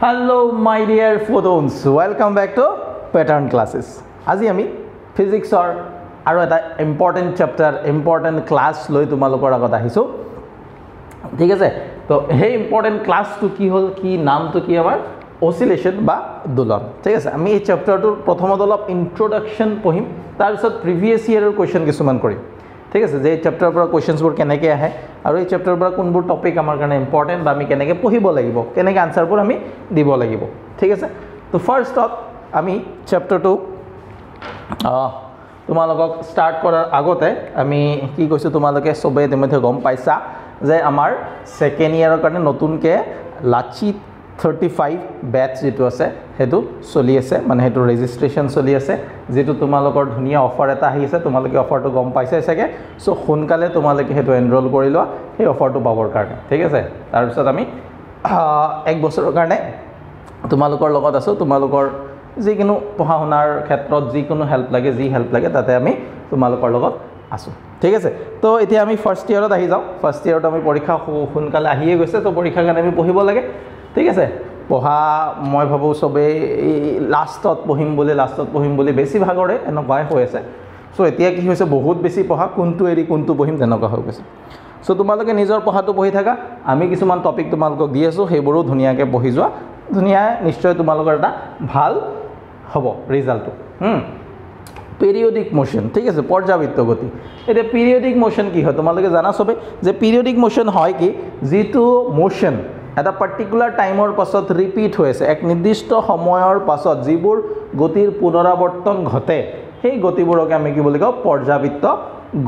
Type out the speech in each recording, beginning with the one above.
Hello my dear photons, welcome back to pattern classes. আজি আমি ফিজিক্সৰ আৰু এটা ইম্পৰ্টেন্ট চেপ্টাৰ ইম্পৰ্টেন্ট ক্লাছ লৈ তোমালোকৰ আগত আহিছো ঠিক আছে তো সেই ইম্পৰ্টেন্ট ক্লাছটো কি হল কি নামটো কি আমাৰ অসিলেশন বা দোলন ঠিক আছে আমি এই চেপ্টাৰটোৰ প্ৰথমত অলপ ইন্ট্ৰোডাকশন পঢ়িম তাৰ পিছত প্ৰিভিয়াস ইয়াৰৰ কোৱেশ্চন কিছুমান কৰিম ঠিক আছে যে চেপ্টাৰৰ পৰা কোৱেশ্চনবোৰ কেনেকৈ আহে আৰু এই চেপ্টাৰৰ পৰা কোনবোৰ টপিক আমাৰ কাৰণে ইম্পৰ্টেন্ট বা আমি কেনেকৈ পঢ়িব লাগিব কেনেকৈ আনসাৰবোৰ আমি দিব লাগিব ঠিক আছে তো ফাৰ্ষ্টত আমি চেপ্টাৰটো তোমালোকক স্টাৰ্ট কৰাৰ আগতে আমি কি কৈছো তোমালোকে সবে ইতিমধ্যে গম পাইছা যে আমাৰ সেকেন্ড ইয়াৰৰ কাৰণে নতুনকৈ লাচিত 35 ব্যাচ যেটো আছে হেতু চলি আছে মানে হেতু ৰেজিষ্ট্ৰেচন চলি আছে যেটো তোমালোকৰ ধুনিয়া অফাৰ এটা আহি আছে তোমালোকে অফাৰটো গম পাইছে চাগে সো সোনকালে তোমালোকে হেতু এনৰোল কৰি লোৱা এই অফাৰটো পাবৰ কাৰণে ঠিক আছে তাৰ পিছত আমি এক বছৰৰ কাৰণে তোমালোকৰ লগত আছো তোমালোকৰ যিকোনো পঢ়াশুনাৰ ক্ষেত্ৰত যিকোনো হেল্প লাগে যি হেল্প লাগে তাতে আমি তোমালোকৰ লগত আছো ঠিক আছে তো এতিয়া আমি ফাৰ্স্ট ইয়াৰত আহি যাও ফাৰ্স্ট ইয়াৰত আমি পৰীক্ষা সোনকালে আহিয়ে গৈছে তো পৰীক্ষাৰ কাৰণে আমি পঢ়িব লাগে ঠিক আছে পঢ়া মই ভাবো সবে লাষ্টত পঢ়িম বুলি বেছি ভাগৰে এনেকুৱাই হৈ আছে সো এতিয়া কি হৈছে বহুত বেছি পঢ়া কোনটো এৰি কোনটো পঢ়িম তেনেকুৱা হৈ গৈছে সো তোমালোকে নিজৰ পঢ়াটো পঢ়ি থাকা আমি কিছুমান টপিক তোমালোকক দি আছো হেবোৰো ধুনিয়াকৈ পঢ়ি যোৱা ধুনিয়া নিশ্চয় তোমালোকৰ এটা ভাল হ'ব ৰিজাল্টটো পিৰিয়ডিক মোশন ঠিক আছে পৰ্যাবৃত্ত গতি এটা পিৰিয়ডিক মোশন কি হয় তোমালোকে জানা সবে যে পিৰিয়ডিক মোশন হয় কি যেটো মোশন এটা পাৰ্টিকুলাৰ টাইমৰ পাছত ৰিপিট হৈছে এক নিৰ্দিষ্ট সময়ৰ পাছত যিবোৰ গতিৰ পুনৰাবৰ্তন ঘটে সেই গতিবোৰক আমি কি বুলি কওঁ পৰ্যাবৃত্ত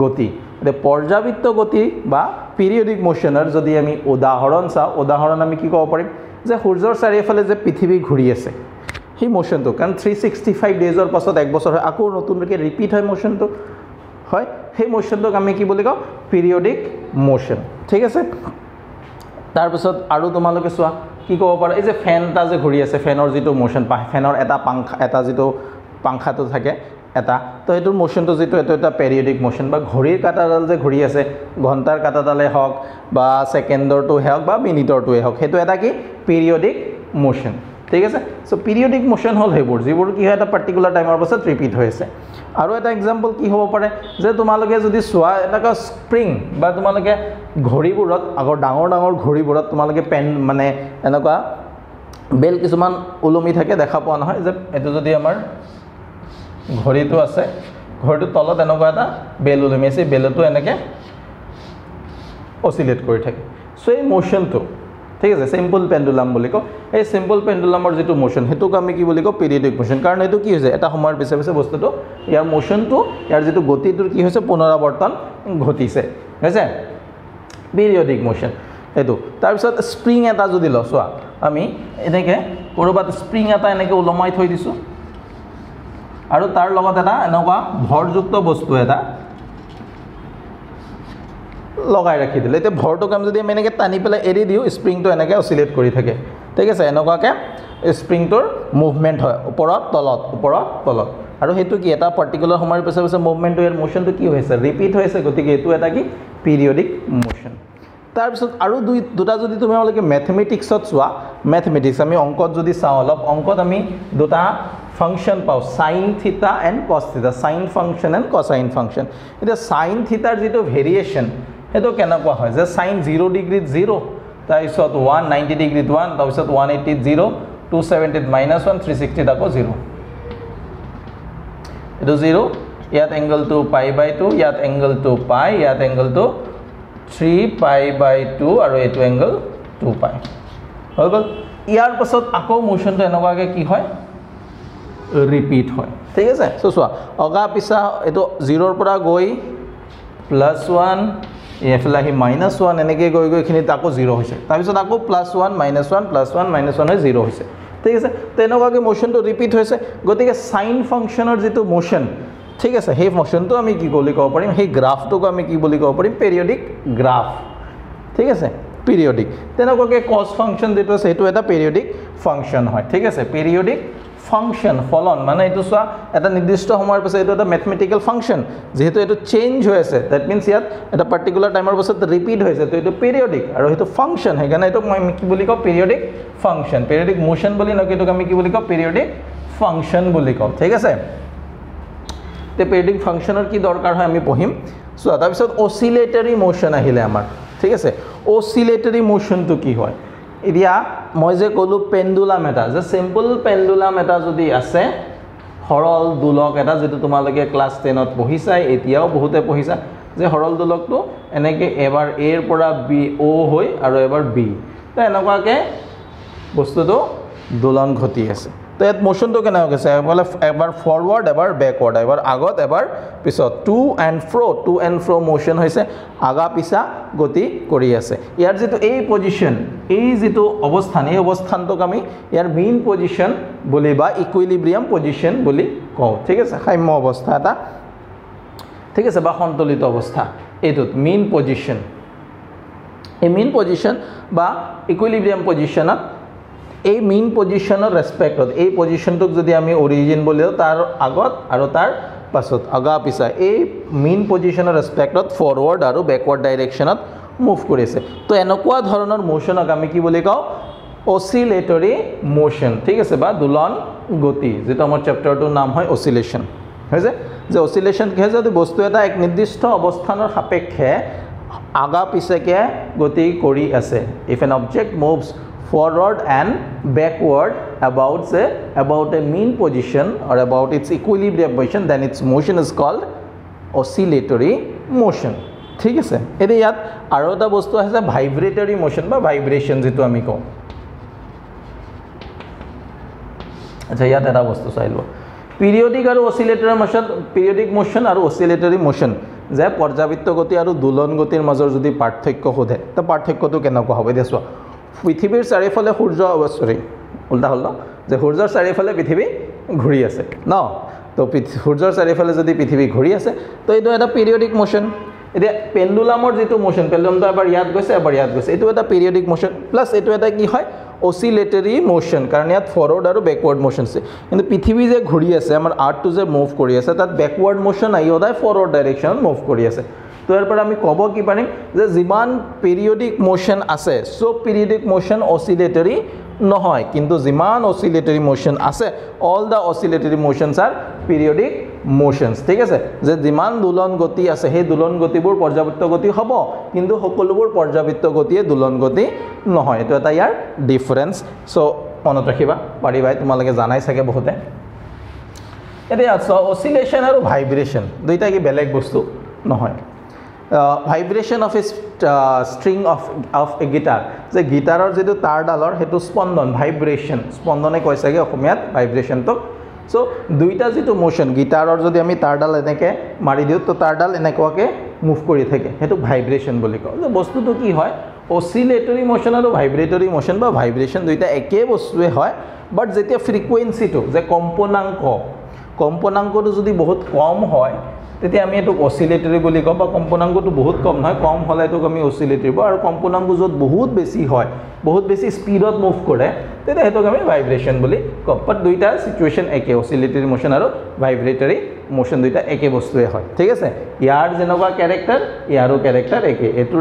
গতি এ পৰ্যাবৃত্ত গতি বা পিৰিয়ডিক মোশনৰ যদি আমি উদাহৰণ আমি কি ক'ব পাৰিম যে সূৰ্যৰ চাৰিওফালে যে পৃথিৱী ঘূৰি আছে সেই মোশনটো কাৰণ 365 ডেজৰ পাছত এক বছৰ হয় আকৌ নতুনকৈ ৰিপিট হয় মোশনটো হয় সেই মোশনটোক আমি কি বুলি কওঁ পিৰিয়ডিক মোশন ঠিক আছে তাৰ পিছত আৰু তোমালোকে চোৱা কি ক'ব পাৰা এই যে ফেনটা যে ঘূৰি আছে ফেনৰ যেটো মোশন ফেনৰ এটা পাংখা এটা যেটো পাংখাটো থাকে এটা তো এটোৰ মোশনটো যেটো এটা পিৰিয়ডিক মোশন বা ঘড়ীৰ কাটাডাল যে ঘূৰি আছে ঘণ্টাৰ কাটাডালে হওক বা সেকেন্ডৰটো হওক বা মিনিটৰটোৱে হওক হেতু এটা কি পিৰিয়ডিক মোশন ঠিক আছে সো পিৰিয়ডিক মোশন হল হেবোৰ যিবোৰ কি হয় এটা পাৰ্টিকুলাৰ টাইমৰ পাছত ৰিপিট হৈ আছে আৰু এটা এক্সাম্পল কি হ'ব পাৰে যে তোমালোকে যদি সোৱা এটা স্প্ৰিং বা তোমালোকে ঘড়ীবোৰত আগৰ ডাঙৰ ঘড়ীবোৰত তোমালোকে পেন মানে এনেকুৱা বেল কিছুমান উলমি থাকে দেখা পোৱা নহয় যে এটো যদি আমাৰ ঘড়ীটো আছে ঘড়ীটো তলত এনেকুৱা এটা বেল উলমি আছে বেলটো এনেকে অসিলেট কৰি থাকে সো এই মোশনটো ঠিক আছে সিম্পল পেন্ডুলাম বুলি কও এই সিম্পল পেন্ডুলামৰ যেটো মোশন হেতুক আমি কি বুলি কও পিৰিয়ডিক মোশন কাৰণ এটো কি হৈছে এটা সময়ৰ পিছে বস্তুটো ইয়াৰ মোশনটো ইয়াৰ যেটো গতিটোৰ কি হৈছে পুনৰাবৰ্তন ঘটিছে হৈছে পিৰিয়ডিক মোশন এটো তাৰ পিছত স্প্ৰিং এটা যদি লছোৱা আমি এনেকে কৰবাত স্প্ৰিং এটা এনেকে উলমাই থৈ দিছো আৰু তাৰ লগত এটা এনেকুৱা ভৰযুক্ত বস্তু এটা লগাই ৰাখি দিলে তে ভৰটোক আমি যদি এনেকে টানি পেলাই এৰি দিও স্প্ৰিংটো এনেকে অসিলেট কৰি থাকে ঠিক আছে এনেকুৱাকে স্প্ৰিংটোৰ মুভমেন্ট হয় ওপৰত তলত আৰু হেতু কি এটা পাৰ্টিকুলাৰ সময়ৰ পিছে মুভমেন্টটো এৰ মোশনটো কি হৈছে ৰিপিট হৈছে গতিকে এটো এটা কি পিৰিয়ডিক মোশন তাৰ পিছত আৰু দুটা যদি তোমালোকে ম্যাথমেটিক্সত চোৱা ম্যাথমেটিক্স আমি অংকত যদি চাও অলপ অংকত আমি দুটা ফাংশন পাও sin theta and cos theta sin function and cosine function এটা sin থিটাৰ যেটো ভেৰিয়েশন হেতু কেনেকুৱা হয় যে sin 0 ডিগ্ৰীত 0 তাৰপিছত 190 ডিগ্ৰীত 1 তাৰপিছত 180 0 270 -1 360 আকৌ 0 এটো 0 ইয়াত এংগল টু পাই বাই 2 ইয়াত এংগল টু পাই ইয়াত এংগল টু 3 পাই বাই 2 আৰু এটো এংগল 2 পাই হৈ গল ইয়াৰ পাছত আকৌ মোশনটো এনেকুৱাকে কি হয় ৰিপিট হয় ঠিক আছে সো সোৱা অগা পিছা এটো 0 ৰ পৰা গৈ +1 এফলাহি -1 এনেকে গৈ খিনি তাকো 0 হৈছে তাৰ পিছত আকৌ +1 -1 +1 -1 হৈ 0 হৈছে ঠিক আছে তেনেকুৱাকে মোশনটো ৰিপিট হৈছে গতিকে সাইন ফাংশনৰ যেটো মোশন ঠিক আছে সেই মোশনটো আমি কি বুলি ক'ব পাৰিম সেই গ্ৰাফটোক আমি কি বুলি ক'ব পাৰিম পিৰিয়ডিক গ্ৰাফ ঠিক আছে পিৰিয়ডিক তেনেকুৱাকে cos ফাংশন যেটো আছে হেতু এটা পিৰিয়ডিক ফাংশন হয় ঠিক আছে পিৰিয়ডিক ফাংশন ফলন মানে এইটো চোৱা এটা নিৰ্দিষ্ট সময়ৰ পিছত এইটো এটা ম্যাথমেটিক্যাল ফাংশন যেহেতু এইটো চেঞ্জ হৈ আছে দ্যাট মিন্স ইয়াত এটা পাৰ্টিকুলাৰ টাইমৰ পিছত ৰিপিট হৈছে তো এইটো পিৰিয়ডিক আৰু এইটো ফাংশন সেইকাৰণে এইটো মই কি বুলি কওঁ পিৰিয়ডিক ফাংশন পিৰিয়ডিক মোশন বুলি নকয় এইটো আমি কি বুলি কওঁ পিৰিয়ডিক ফাংশন বুলি কওঁ ঠিক আছে তে পিৰিয়ডিক ফাংশনৰ কি দৰকাৰ হয় আমি পঢ়িম সো তাৰ পিছত অসিলেটৰী মোশন আহিলে আমাৰ ঠিক আছে অসিলেটৰী মোশনটো কি হয় এতিয়া মই যে কলো পেন্ডুলাম এটা যে সিম্পল পেন্ডুলাম এটা যদি আছে হৰল দুলক এটা যেটো তোমালোকে ক্লাস 10 ত পঢ়িছা এতিয়াও বহুতে পঢ়িছা যে হৰল দুলকটো এনেকে এবাৰ a ৰ পৰা b o হৈ আৰু এবাৰ b তো এনেকুৱাকে বস্তুটো দোলন ঘটি আছে তো এত মোশনটো কেনে হৈছে বলে এবাৰ ফৰওয়াৰ্ড এবাৰ ব্যাকওয়াৰ্ড এবাৰ আগত এবাৰ পিছত টু এন্ড ফ্ৰো মোশন হৈছে আগা পিছা গতি কৰি আছে ইয়াৰ যেটো এই পজিশন এই যেটো অৱস্থান এই অৱস্থানটোক আমি ইয়াৰ মেইন পজিশন বুলি বা ইকুইলিব্ৰিয়াম পজিশন বুলি কওঁ ঠিক আছে সাম্য অৱস্থা এটা ঠিক আছে বা সন্তুলিত অৱস্থা এইটোত মেইন পজিশন এই মেইন পজিশন বা ইকুইলিব্ৰিয়াম পজিশনত এই মেইন পজিশনৰ ৰেসপেক্টত এই পজিশনটোক যদি আমি অৰিজিন বলিও তাৰ আগত আৰু তাৰ পাছত আগা পিছা এই মেইন পজিশনৰ ৰেসপেক্টত ফৰওয়াৰ্ড আৰু ব্যাকওয়াৰ্ড ডাইৰেকশনত মুভ কৰিছে তো এনেকুৱা ধৰণৰ মোশনক আমি কি বুলি কওঁ অসিলেটৰী মোশন ঠিক আছে বা দোলন গতি যেটো আমাৰ চ্যাপ্টাৰটোৰ নাম হয় অসিলেশন হৈছে যে অসিলেশন কি হয় যদি বস্তু এটা এক নিৰ্দিষ্ট অৱস্থানৰ সাপেক্ষে আগা পিছাকে গতি কৰি আছে if an object moves forward and backward about a mean position or about its equilibrium position then its motion is called oscillatory motion ঠিক আছে এতে ইয়াত আৰু এটা বস্তু আছে ভাইব্ৰেটৰী মোশন বা ভাইব্ৰেশন যেটো আমি কওঁ আচ্ছা ইয়াত এটা বস্তু চাইলো পিৰিয়ডিক আৰু অসিলেটৰী মোশন পিৰিয়ডিক মোশন আৰু অসিলেটৰী মোশন যে পৰ্যাবৃত্ত গতি আৰু দোলন গতিৰ মাজৰ যদি পাৰ্থক্য হোধে তো পাৰ্থক্যটো কেনেকুৱা হবে দেখো পৃথিৱীৰ চাৰিফালে সূৰ্য সৰি উল্টা হল যে সূৰ্যৰ চাৰিফালে পৃথিৱী ঘূৰি আছে ন তো সূৰ্যৰ চাৰিফালে যদি পৃথিৱী ঘূৰি আছে তো এইটো এটা পিৰিয়ডিক মোশন এতিয়া পেন্ডুলামৰ যেটো মোশন পেন্ডুলামটো এবাৰ ইয়াত গৈছে এবাৰ ইয়াত গৈছে এইটো এটা পিৰিয়ডিক মোশন প্লাস এইটো এটা কি হয় অসিলেটৰী মোশন কাৰণ ইয়াত ফৰওয়াৰ্ড আৰু ব্যাকওয়াৰ্ড মোশন আছে কিন্তু পৃথিৱী যে ঘূৰি আছে আমাৰ আৰ্থটো যে মুভ কৰি আছে তাত ব্যাকওয়াৰ্ড মোশন আই ওদাই ফৰওয়াৰ্ড ডাইৰেকশনত মুভ কৰি আছে তো এর পর আমি কব কি পারিম যে জিমান পিরিয়ডিক মোশন আছে সো পিরিয়ডিক মোশন অসিলেটরি নহয় কিন্তু জিমান অসিলেটরি মোশন আছে all the oscillatory motions are periodic motions ঠিক আছে যে জিমান দোলন গতি আছে সেই দোলন গতিবোৰ পৰ্যাবৃত্ত গতি হ'ব কিন্তু সকলোবোৰ পৰ্যাবৃত্ত গতিয়ে দোলন গতি নহয় এটো এটা ইয়াৰ ডিফাৰেন্স সো মনত ৰাখিবা পাৰিবাই তোমালোকে জানাই থাকে বহুতে এতিয়া অসিলেশন আৰু ভাইব্ৰেশন দুইটা কি বেলেগ বস্তু নহয় vibration of a string of a guitar যে গিটাৰৰ যেটো তাৰডালৰ হেতু স্পন্দন ভাইব্ৰেশন স্পন্দনে কৈছাগে অসমীয়াত ভাইব্ৰেশন তো সো দুইটা যেটো মোশন গিটাৰৰ যদি আমি তাৰডাল এনেকে মাৰি দিও তো তাৰডাল এনেকুৱাকে মুভ কৰি থাকে হেতু ভাইব্ৰেশন বুলি কয় যে বস্তুটো কি হয় অসিলেটৰী মোশন আৰু ভাইব্ৰেটৰী মোশন বা ভাইব্ৰেশন দুইটা একে বস্তুৱে হয় বাট যেতিয়া ফ্ৰিকুৱেন্সিটো যে কম্পনাংকটো যদি বহুত কম হয় তেতিয়া আমি এটো অসিলেটৰী বুলি কওঁ বা কম্পনাংকটো বহুত কম নহয় কম হলে এটো আমি অসিলেটৰী বা আৰু কম্পনাংক যত বহুত বেছি হয় বহুত বেছি স্পিডত মুভ কৰে তেতিয়া এটো আমি ভাইব্ৰেশন বুলি কওঁ বাট দুইটা সিচুৱেচন একে অসিলেটৰী মোশন আৰু ভাইব্ৰেটৰী মোশন দুইটা একে বস্তুৱে হয় ঠিক আছে ইয়াৰ যেনেকুৱা ক্যাৰেক্টাৰ ইয়াৰো ক্যাৰেক্টাৰ একে এটোৰ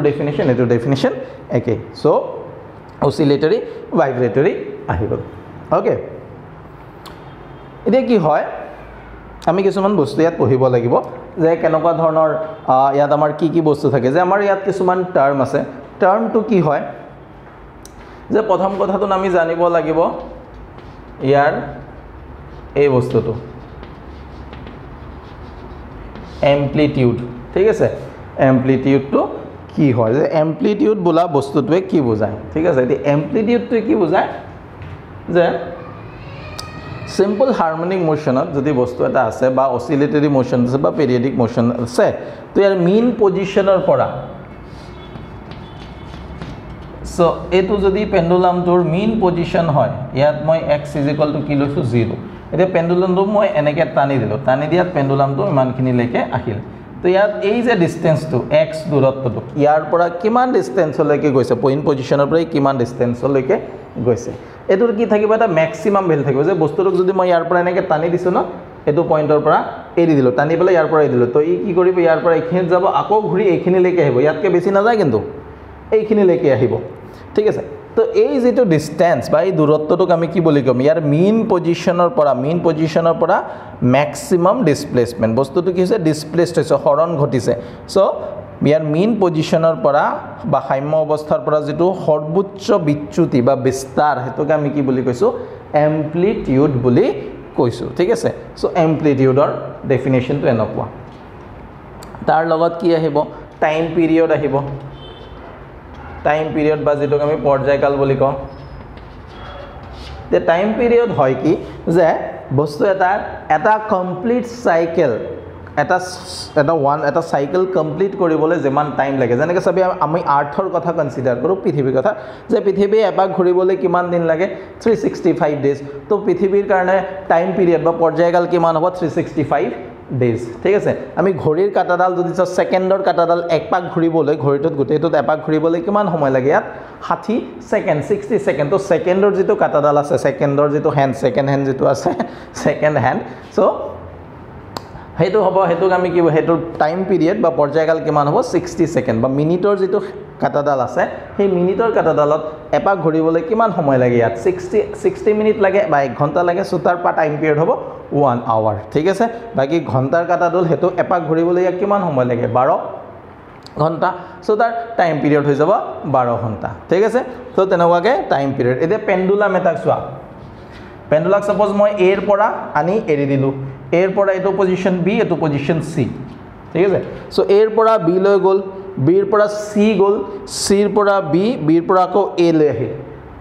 ডেফিনিশন একে সো অসিলেটৰী ভাইব্ৰেটৰী আহিব ওকে এতিয়া কি হয় আমি কিছুমান বস্তু ইয়াত পঢ়িব লাগিব যে কেনেকুৱা ধৰণৰ ইয়াত আমাৰ কি বস্তু থাকে যে আমাৰ ইয়াত কিছুমান টাৰ্ম আছে টাৰ্মটো কি হয় যে প্ৰথম কথাটো আমি জানিব লাগিব ইয়াৰ এই বস্তুটো এম্প্লিটিউড ঠিক আছে এম্প্লিটিউডটো কি হয় যে এম্প্লিটিউড বোলা বস্তুটোৱে কি বুজায় ঠিক আছে এই এম্প্লিটিউডটো কি বুজায় যে সিম্পল হারমোনিক মোশনত যদি বস্তু এটা আছে বা অসিলেটৰী মোশন আছে বা পিৰিয়ডিক মোশন আছে তো ইয়াৰ মেইন পজিশনৰ পৰা সো এটো যদি পেন্ডুলামটোৰ মেইন পজিশন হয় ইয়াত মই x কি লৈছো 0 এটা পেন্ডুলামটো মই এনেকে টানি দিলো টানি দিয়াত পেন্ডুলামটো ইমানখিনি লৈকে আহিল তো ইয়াত এই যে ডিসটেন্সটো x দূৰত্বটো ইয়াৰ পৰা কিমান ডিসটেন্সলৈকে গৈছে পইণ্ট পজিশনৰ পৰা কিমান ডিসটেন্সলৈকে গৈছে এটোৰ কি থাকিব এটা ম্যাক্সিমাম ভ্যালু থাকিব যে বস্তুটোক যদি মই ইয়াৰ পৰা এনেকে টানি দিছো ন এটো পইণ্টৰ পৰা এৰি দিলো টানি পেলাই ইয়াৰ পৰা এৰি দিলো তো ই কি কৰিব ইয়াৰ পৰা এইখিনিত যাব আকৌ ঘূৰি এইখিনিলৈকে আহিব ইয়াতকে বেছি নাযায় কিন্তু এইখিনিলৈকে আহিব ঠিক আছে তো এই যেটো ডিসটেন্স বা এই দূৰত্বটোক আমি কি বুলি কম ইয়াৰ মেইন পজিশনৰ পৰা ম্যাক্সিমাম ডিসপ্লেসমেন্ট বস্তুটো কি হৈছে ডিসপ্লেসড হৈছে হৰণ ঘটিছে সো ইয়াৰ মেইন পজিশনৰ পৰা বা সাম্য অৱস্থাৰ পৰা যেটো সৰ্বোচ্চ বিচ্যুতি বা বিস্তাৰ হেতুকে আমি কি বুলি কৈছো এম্প্লিটিউড বুলি কৈছো ঠিক আছে সো এম্প্লিটিউডৰ ডেফিনিশনটো এনেকুৱা তাৰ লগত কি আহিব টাইম পিৰিয়ড আহিব টাইম পিৰিয়ড বা যেটো আমি পৰ্যায়কাল বুলি কওঁ তে টাইম পিৰিয়ড হয় কি যে বস্তু এটা কমপ্লিট সাইকেল এটা সাইকেল কমপ্লিট কৰিবলৈ যেমান টাইম লাগে যেনেকৈ সবে আমি আৰ্থৰ কথা কনসিডাৰ কৰো পৃথিৱীৰ কথা যে পৃথিৱী এপাক ঘূৰিবলৈ কিমান দিন লাগে 365 ডেজ তো পৃথিৱীৰ কাৰণে টাইম পিৰিয়ড বা পৰ্যায়কাল কিমান হ'ব 365 ডেজ ঠিক আছে আমি ঘড়ীৰ কাটাডাল যদি সেকেন্ডৰ কাটাডাল এক পাক ঘূৰিবলৈ ঘড়ীটোত গোটেইটোত এপাক ঘূৰিবলৈ কিমান সময় লাগে ইয়াত 60 সেকেন্ড 60 সেকেন্ড তো সেকেন্ডৰ যেটো কাটাডাল আছে সেকেন্ডৰ যেটো হ্যান্ড সেকেন্ড হ্যান্ড যেটো আছে সেকেন্ড হ্যান্ড সো হেতু হ'ব হেতুক আমি কি হেতু টাইম পিৰিয়ড বা পৰ্যায়কাল কিমান হ'ব 60 সেকেন্ড বা মিনিটৰ যেটো কাটাডাল আছে সেই মিনিটৰ কাটাডালত এপাক ঘূৰিবলৈ কিমান সময় লাগে ইয়াত 60 মিনিট লাগে বা 1 ঘণ্টা লাগে সো তাৰ পা টাইম পিৰিয়ড হ'ব 1 আৱাৰ ঠিক আছে বাকি ঘণ্টাৰ কাটাডাল হেতু এপাক ঘূৰিবলৈ ইয়াক কিমান সময় লাগে 12 ঘণ্টা সো তাৰ টাইম পিৰিয়ড হৈ যাব 12 ঘণ্টা ঠিক আছে তো তেনেকুৱাকে টাইম পিৰিয়ড এতে পেন্ডুলাম এটা চোৱা পেন্ডুলাক সাপোজ মই a এৰ পৰা আনি এৰি দিলু a এৰ পৰা এটো পজিশন b এটো পজিশন c ঠিক আছে সো a এর পৰা b লৈ গল b এৰ পৰা c গল c এৰ পৰা b b এৰ পৰা আকৌ a লৈ আহিল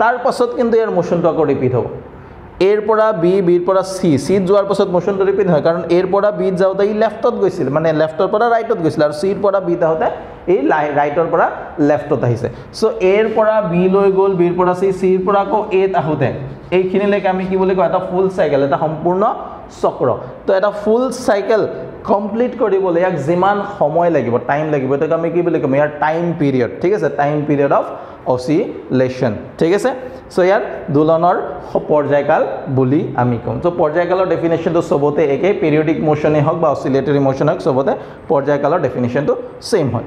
তাৰ পাছত কিন্তু ইয়াৰ মোশনটো আকৌ ৰিপিট হ'ব a এৰ পৰা b b এৰ পৰা c c যোৱাৰ পাছত মোশনটো ৰিপিট হয় কাৰণ a এৰ পৰা b যাওতে ই লেফটত গৈছিল মানে লেফটৰ পৰা ৰাইটত গৈছিল আৰু c এৰ পৰা b যাওতে এই ৰাইটৰ পৰা লেফটত আহিছে সো a এৰ পৰা b লৈ গল b এৰ পৰা c c এৰ পৰা আকৌ a আহোতে এইখিনিলৈকে আমি কি বুলি কয় এটা ফুল সাইকেল এটা সম্পূৰ্ণ চক্ৰ তো এটা ফুল সাইকেল কমপ্লিট কৰিবলৈ ইয়াক যিমান সময় লাগিব টাইম লাগিব এটাক আমি কি বুলি কম ইয়াৰ টাইম পিৰিয়ড ঠিক আছে টাইম পিৰিয়ড অফ অসিলেশন ঠিক আছে সো ইয়াৰ দোলনৰ পৰ্যায়কাল বুলি আমি কম তো পৰ্যায়কালৰ ডেফিনিশনটো সবতে একে পিৰিয়ডিক মোশনে হক বা অসিলেটৰি মোশন হক সবতে পৰ্যায়কালৰ ডেফিনিশনটো সেম হয়